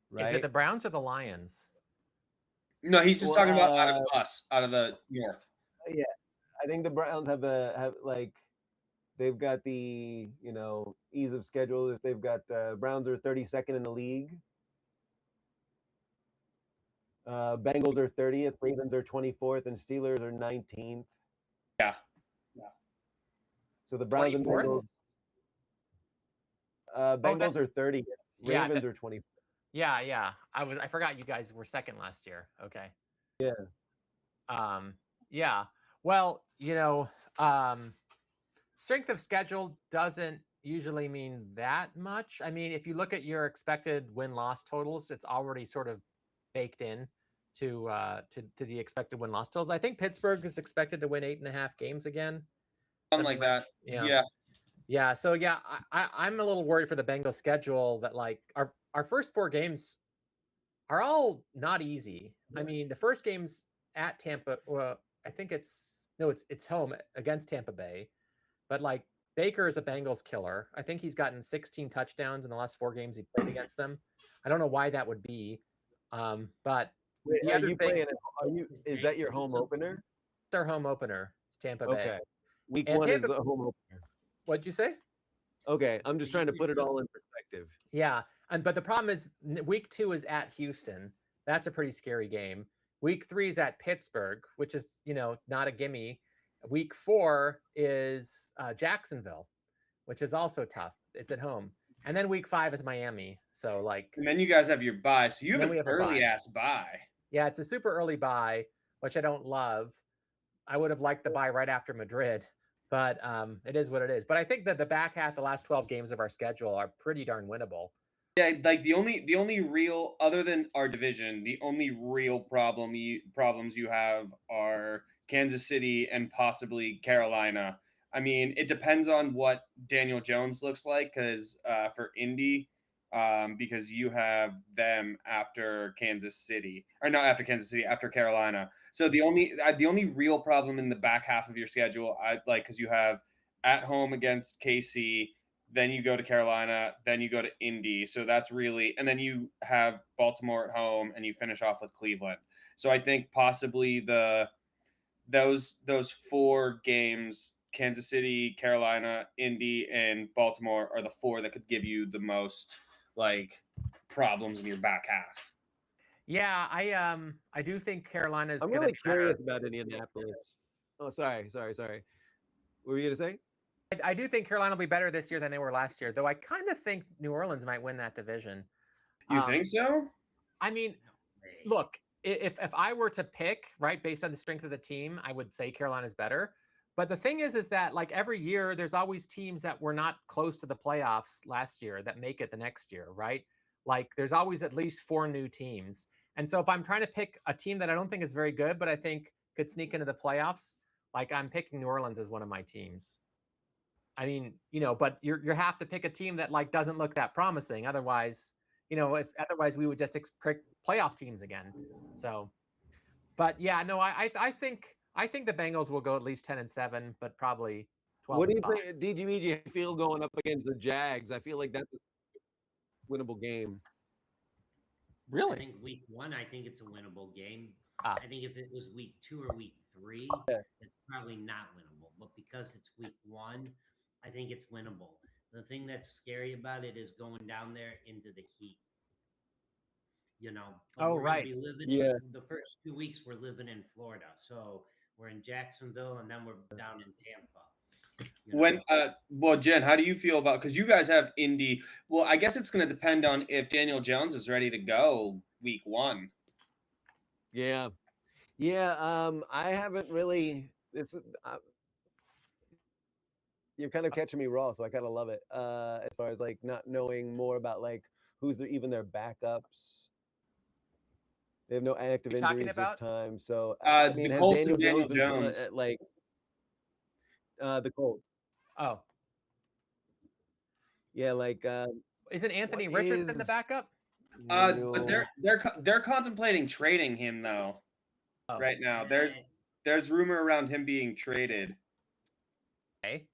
Right? Is it the Browns or the Lions? No, he's just talking about out of the North. Yeah, I think the Browns have they've got the ease of schedule. If they've got Browns are 32nd in the league, Bengals are 30th, Ravens are 24th, and Steelers are 19th. Yeah. So the Browns 24th? And Bengals are 30th. Ravens are 24th. Yeah. I forgot you guys were second last year. Okay. Yeah. Yeah. Well, strength of schedule doesn't usually mean that much. I mean, if you look at your expected win-loss totals, it's already sort of baked in to the expected win-loss totals. I think Pittsburgh is expected to win 8.5 games again. Something like that. Yeah. So yeah, I'm a little worried for the Bengals schedule that like our first 4 games are all not easy. I mean, the first game's at Tampa. Well, I think it's home against Tampa Bay, but like Baker is a Bengals killer. I think he's gotten 16 touchdowns in the last 4 games he played against them. I don't know why that would be, but wait, is that your home opener? It's their home opener. It's Tampa Bay. Okay, week 1 is a home opener. What'd you say? Okay, I'm just trying to put it all in perspective. ineffective. Yeah, but the problem is week 2 is at Houston. That's a pretty scary game. Week 3 is at Pittsburgh, which is not a gimme. Week 4 is Jacksonville, which is also tough. It's at home, and then week 5 is Miami. So like, And then you guys have your bye. So you And have then we an have a bye. early ass bye. yeah, it's a super early bye, which I don't love. I would have liked the bye right after Madrid, but it is what it is. But I think that the back half, the last 12 games of our schedule are pretty darn winnable. Yeah, like the only real, other than our division, the only real problems you have are Kansas City and possibly Carolina. I mean, it depends on what Daniel Jones looks like, because for Indy, because you have them after Kansas City, or not after Kansas City, after Carolina. So the only real problem in the back half of your schedule, I like, because you have at home against KC. Then you go to Carolina, then you go to Indy. So that's really, and then you have Baltimore at home, and you finish off with Cleveland. So I think possibly those 4 games, Kansas City, Carolina, Indy, and Baltimore, are the 4 that could give you the most like problems in your back half. Yeah, I do think Carolina's. I'm really curious about Indianapolis. Oh, sorry. What were you gonna say? I do think Carolina will be better this year than they were last year, though I kind of think New Orleans might win that division. You think so? I mean, look, if I were to pick, right, based on the strength of the team, I would say Carolina's better. But the thing is that like every year, there's always teams that were not close to the playoffs last year that make it the next year, right? Like there's always at least 4 new teams. And so if I'm trying to pick a team that I don't think is very good, but I think could sneak into the playoffs, like I'm picking New Orleans as one of my teams. I mean, but you have to pick a team that like doesn't look that promising. Otherwise, otherwise we would just pick playoff teams again. So, but yeah, no, I think the Bengals will go at least 10-7, but probably 12. What do you think, DGBG, feel going up against the Jags? I feel like that's a winnable game. Really? I think week 1, I think it's a winnable game. Ah. I think if it was week 2 or week 3, it's probably not winnable. But because it's week 1, I think it's winnable. The thing that's scary about it is going down there into the heat. But we're right. Be living, the first 2 weeks we're living in Florida, so we're in Jacksonville and then we're down in Tampa. Well, Jen, how do you feel about, because you guys have Indy? Well, I guess it's going to depend on if Daniel Jones is ready to go week 1. Yeah. I haven't really. You're kind of catching me raw, so I kind of love it. As far as like not knowing more about like who's even their backups. They have no active injuries this time, so I mean, the has Colts Daniel and Daniel Jones like the Colts? Oh, yeah, like isn't Anthony Richardson the backup? But they're contemplating trading him though. Right now, there's rumor around him being traded. Okay.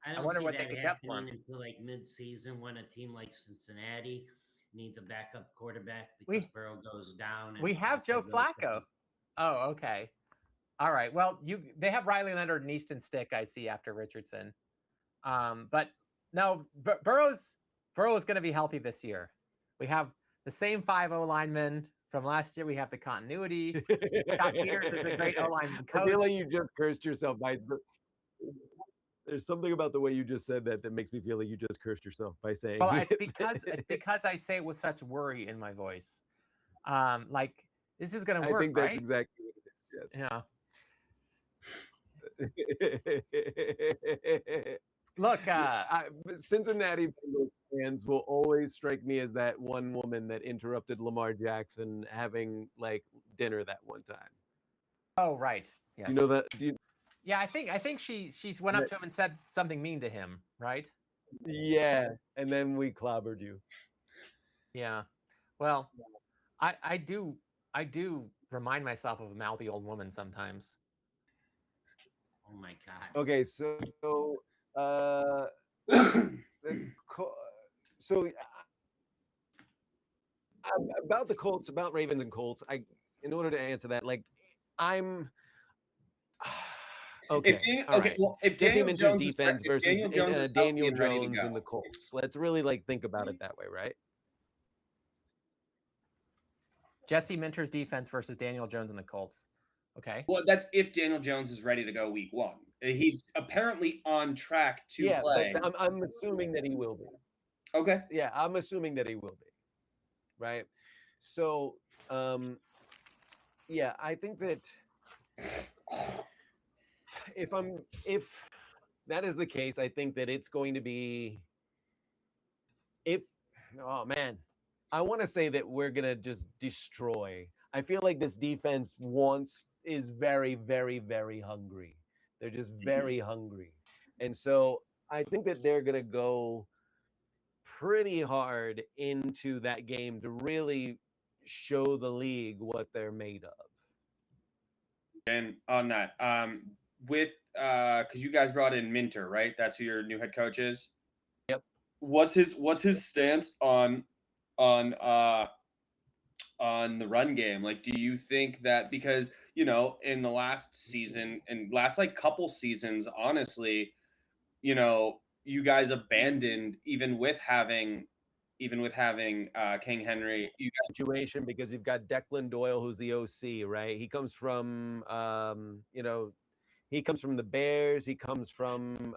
I wonder what they could get for him until like mid-season, when a team like Cincinnati needs a backup quarterback because Burrow goes down. We have Joe Flacco. Oh, okay. All right. Well, they have Riley Leonard and Easton Stick, I see, after Richardson. But no, Burrow's going to be healthy this year. We have the same 5 O-linemen from last year. We have the continuity. Scott Peters is a great O-lineman coach. I feel like you just cursed yourself by. There's something about the way you just said that makes me feel like you just cursed yourself by saying. Well, it's because I say it with such worry in my voice. Like this is going to work. I think that's right? exactly what it is. Yes. Look, Cincinnati fans will always strike me as that one woman that interrupted Lamar Jackson having like dinner that one time. Oh, right. Yes. Do you know that? Yeah, I think she went up to him and said something mean to him, right? Yeah, and then we clobbered you. Yeah. Well, I do remind myself of a mouthy old woman sometimes. Oh my God. Okay, so about the Colts, about Ravens and Colts, in order to answer that, like Okay. All right. Well, if Jesse Daniel Minter's Jones is defense if versus Daniel Jones is healthy Daniel and ready to Jones go. and the Colts. Let's really like think about it that way, right? Jesse Minter's defense versus Daniel Jones and the Colts. Okay. Well, that's if Daniel Jones is ready to go week 1. He's apparently on track to play. But I'm assuming that he will be. Okay. Yeah, I'm assuming that he will be. Right. So, yeah, I think that if that is the case, I think that it's going to be oh man, I want to say that we're gonna just destroy. I feel like this defense is very, very, very hungry. They're just very hungry, and so I think that they're gonna go pretty hard into that game to really show the league what they're made of. And on that, with because you guys brought in Minter, right? That's who your new head coach is. Yep. What's his stance on the run game? Like, do you think that because in the last season and last like couple seasons, honestly, you guys abandoned even with having King Henry, you guys Situation because you've got Declan Doyle, who's the OC, right? He comes from he comes from the Bears. He comes from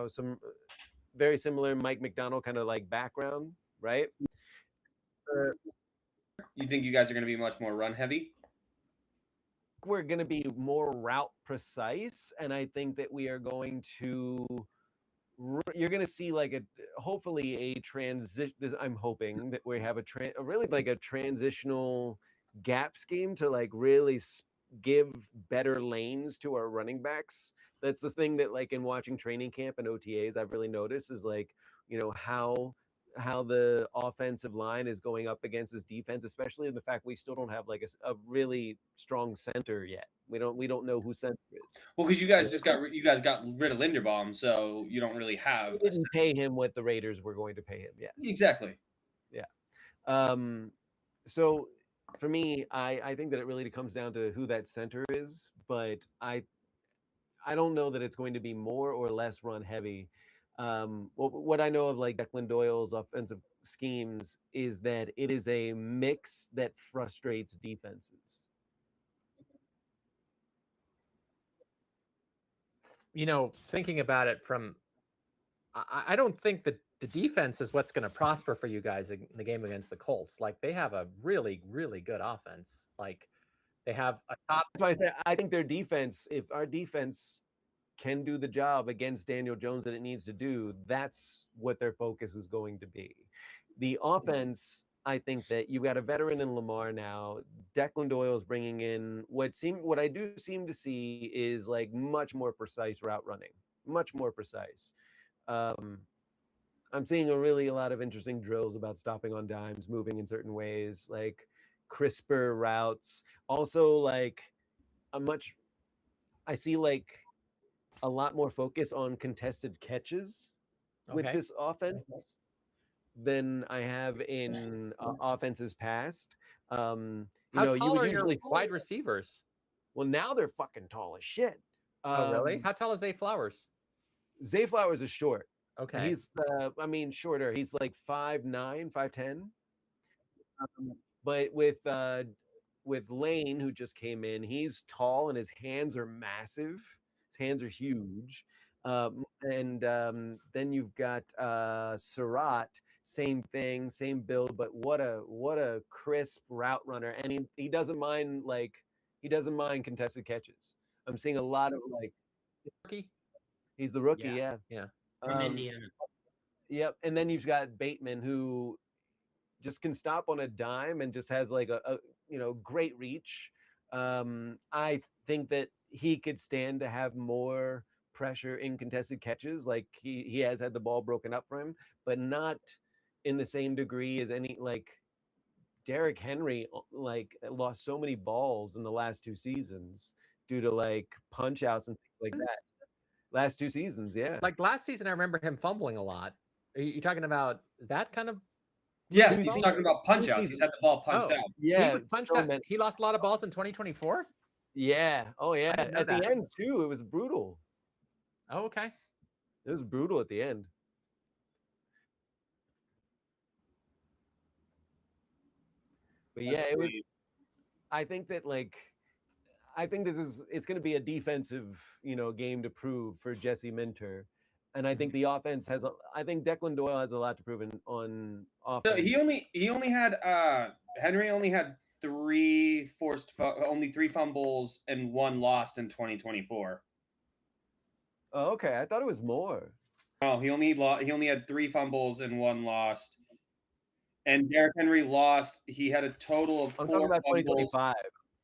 some very similar Mike McDonald kind of like background, right? You think you guys are going to be much more run heavy? We're going to be more route precise, and I think that we are going to. You're going to see like hopefully a transition. I'm hoping that we have really like a transitional gap scheme to like really give better lanes to our running backs. That's the thing that like in watching training camp and OTAs, I've really noticed is like, how the offensive line is going up against this defense, especially in the fact we still don't have like a really strong center yet. We don't know who center is. Well, because you guys got rid of Linderbaum, so you don't really have. We didn't pay him what the Raiders were going to pay him. Yes, exactly. Yeah. So for me, I think that it really comes down to who that center is, but I don't know that it's going to be more or less run heavy. What I know of like Declan Doyle's offensive schemes is that it is a mix that frustrates defenses. Thinking about it I don't think that the defense is what's going to prosper for you guys in the game against the Colts. Like they have a really, really good offense. Like they have a top. That's why I say I think their defense, if our defense can do the job against Daniel Jones that it needs to do, that's what their focus is going to be. The offense, I think that you've got a veteran in Lamar now. Declan Doyle is bringing in what I do seem to see is like much more precise route running, much more precise. I'm seeing a lot of interesting drills about stopping on dimes, moving in certain ways, like crisper routes. Also, like I see like a lot more focus on contested catches with this offense than I have in offenses past. How tall are your wide receivers? Well, now they're fucking tall as shit. Oh, really? How tall is Zay Flowers? Zay Flowers is short. Okay. He's, shorter. He's like 5'9", 5'10". But with Lane, who just came in, he's tall and his hands are massive. His hands are huge. And then you've got Surratt, same thing, same build, but what a crisp route runner. And he doesn't mind contested catches. I'm seeing a lot of like rookie. He's the rookie, yeah. From Indiana. Yep. And then you've got Bateman, who just can stop on a dime and just has like a great reach. I think that he could stand to have more pressure in contested catches. Like he has had the ball broken up for him, but not in the same degree as Derrick Henry, like lost so many balls in the last 2 seasons due to like punch outs and things like that. Last 2 seasons, yeah. Like last season, I remember him fumbling a lot. Are you talking about that kind of? Yeah, he's talking about punch outs. He's had the ball punched out. Yeah, he was punched out. He lost a lot of balls in 2024. Yeah. Oh yeah. didn't know At the that. end too, it was brutal. Oh, okay. It was brutal at the end. But yeah, Let's it was. see. I think that it's going to be a defensive, game to prove for Jesse Minter, and I think the offense I think Declan Doyle has a lot to prove on So offense. he only had Henry only had only 3 fumbles and 1 lost in 2024. Oh, okay. I thought it was more. Oh, he only had 3 fumbles and 1 lost. And Derrick Henry lost. He had a total of 4 I'm talking about fumbles. 2025.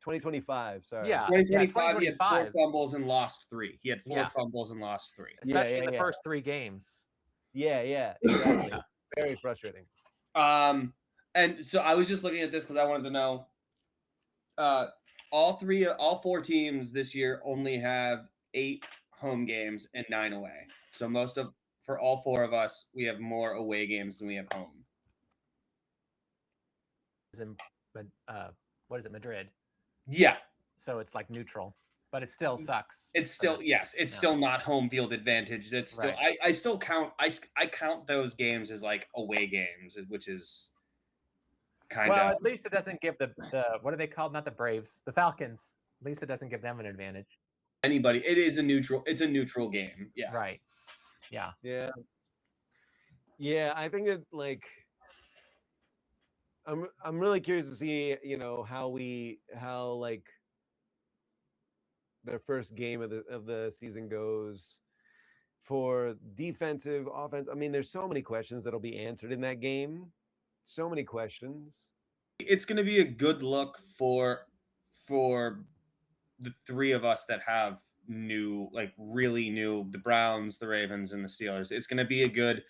2025. Sorry. Yeah. 2025, he had 4 2025. fumbles and lost 3. He had 4 Yeah. fumbles and lost 3. Especially in the first 3 games. Yeah. Exactly. Very frustrating. And so I was just looking at this because I wanted to know. All 4 teams this year only have 8 home games and 9 away. So for all 4 of us, we have more away games than we have home. What is it, Madrid? Yeah. So it's like neutral, but it still sucks. It's still still not home field advantage. It's still I still count I count those games as like away games, which is kind of at least it doesn't give the what are they called? Not the Braves, the Falcons. At least it doesn't give them an advantage. Anybody. It's a neutral game. Yeah. Right. Yeah. Yeah. Yeah, I think it I'm really curious to see, how like their first game of the season goes for defensive, offense. I mean, there's so many questions that'll be answered in that game. So many questions. It's going to be a good look for the 3 of us that have really new, the Browns, the Ravens, and the Steelers. It's going to be a good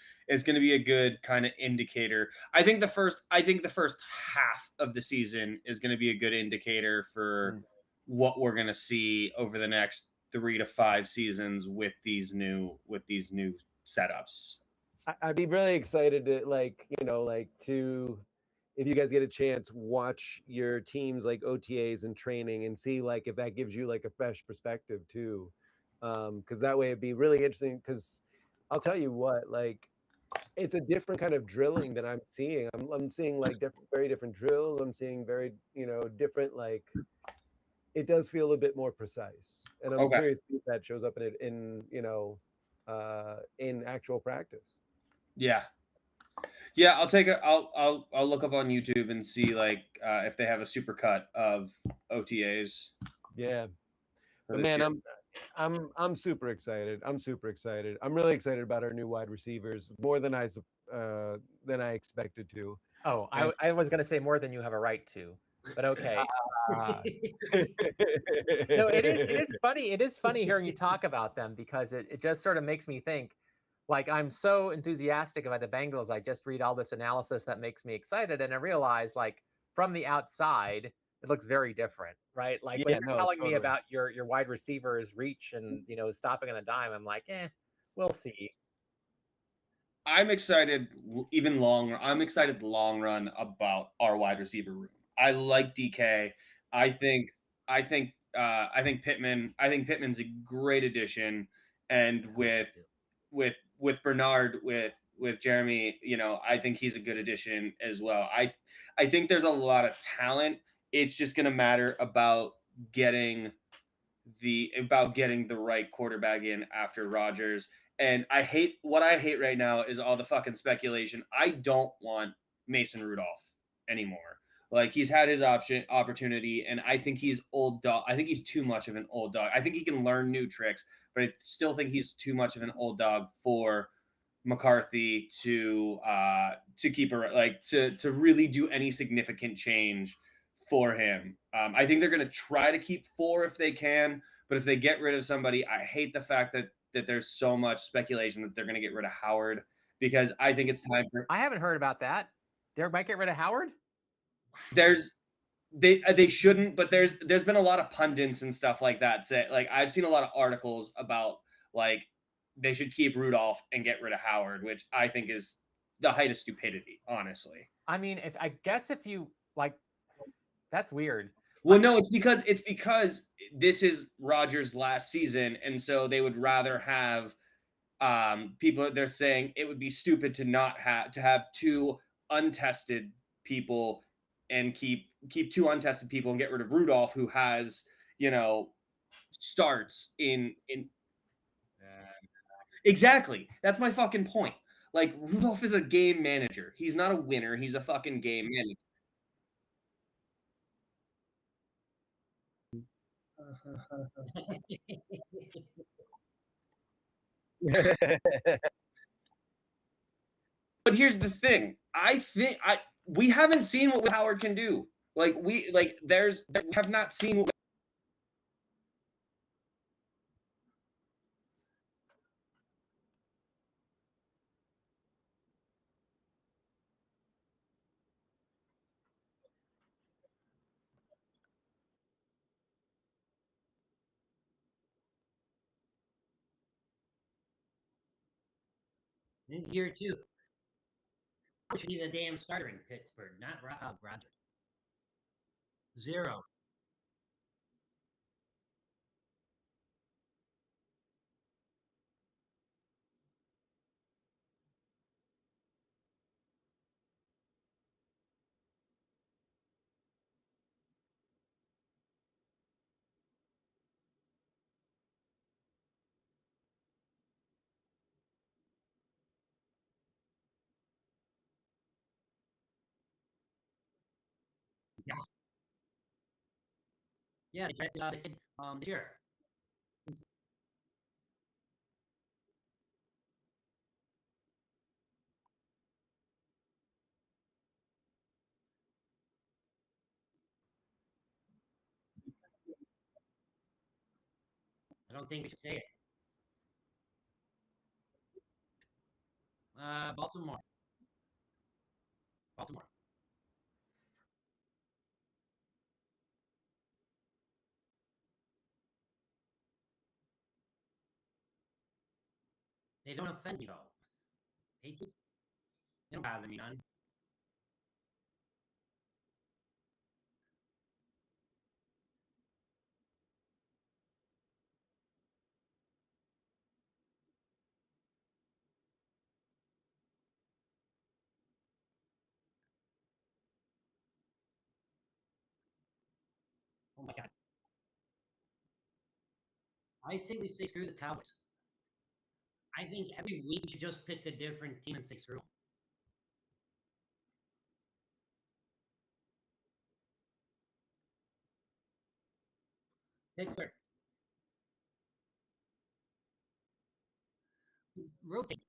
kind of indicator. I think the first half of the season is going to be a good indicator for what we're going to see over the next 3 to 5 seasons with these new setups. I'd be really excited to if you guys get a chance, watch your teams like OTAs and training and see if that gives you a fresh perspective too. Because that way it'd be really interesting, because I'll tell you what, it's a different kind of drilling that I'm seeing. I'm seeing very different drills. I'm seeing very, different, it does feel a bit more precise. And I'm curious if that shows up in actual practice. Yeah. I'll look up on YouTube and see if they have a supercut of OTAs. Yeah. But man, I'm super excited. I'm really excited about our new wide receivers, more than I expected to. Oh, I was going to say more than you have a right to, but okay. No, it is funny. It is funny hearing you talk about them, because it just sort of makes me think, I'm so enthusiastic about the Bengals. I just read all this analysis that makes me excited, and I realize from the outside, it looks very different, right? When you're telling me about your wide receivers' reach and stopping on a dime, I'm like, we'll see. I'm excited I'm excited the long run about our wide receiver room. I like DK. I think Pittman's a great addition, and with Bernard, with Jeremy, I think he's a good addition as well. I think there's a lot of talent. It's just going to matter about getting the right quarterback in after Rodgers. And what I hate right now is all the fucking speculation. I don't want Mason Rudolph anymore. He's had his opportunity, and I think he's old dog. I think he's too much of an old dog. I think he can learn new tricks, but I still think he's too much of an old dog for McCarthy to keep to really do any significant change for him. I think they're going to try to keep 4 if they can, but if they get rid of somebody, I hate the fact that there's so much speculation that they're going to get rid of Howard, because I think it's time for. I haven't heard about that. They might get rid of Howard. They shouldn't, but there's been a lot of pundits and stuff like that say, I've seen a lot of articles about they should keep Rudolph and get rid of Howard, which I think is the height of stupidity, honestly. I mean, if you that's weird. Well, no, it's because this is Rodgers' last season, and so they would rather have people. They're saying it would be stupid to not have two untested people and keep two untested people and get rid of Rudolph, who has starts in exactly. That's my fucking point. Like Rudolph is a game manager. He's not a winner. He's a fucking game manager. But here's the thing. I think we haven't seen what Howard can do. We have not seen what Year two. Should be the damn starter in Pittsburgh, not Rodgers. Zero. Yeah. Yeah, they drafted the kid this year. I don't think we should say it. Baltimore. Baltimore. They don't offend me though. They don't bother me none. Oh my god. I say we say screw the Cowboys. I think every week we should just pick a different team and say screw them. Pittsburgh. Rotate.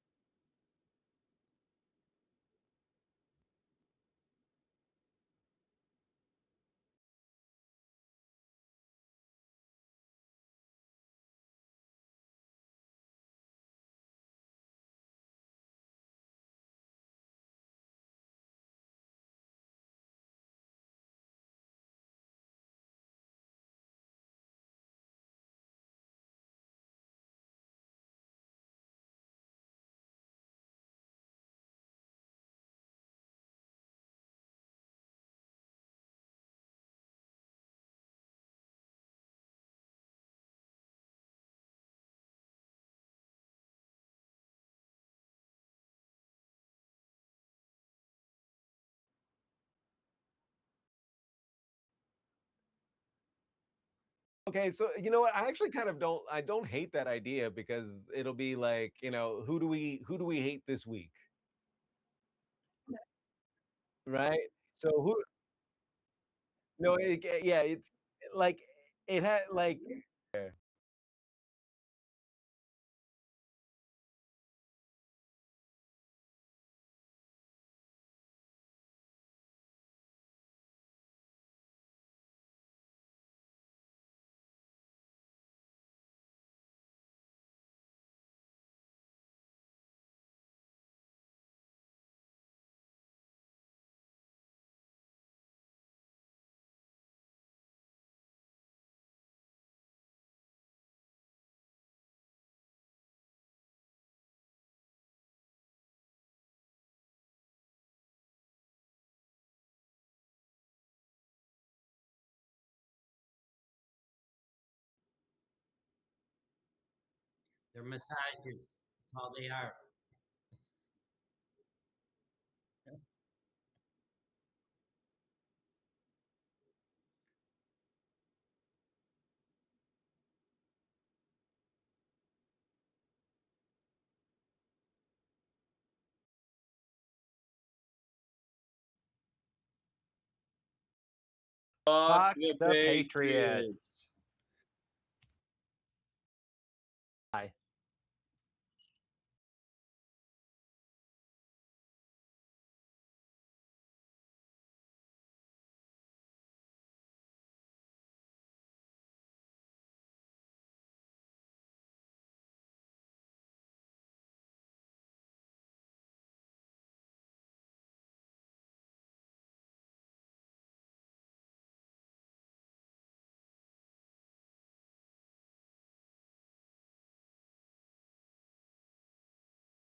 Okay, so you know what? I actually kind of don't hate that idea because it'll be like, who do we hate this week? Right? So who no, yeah, it's like it had like They're massages. That's all they are. Fuck the Patriots.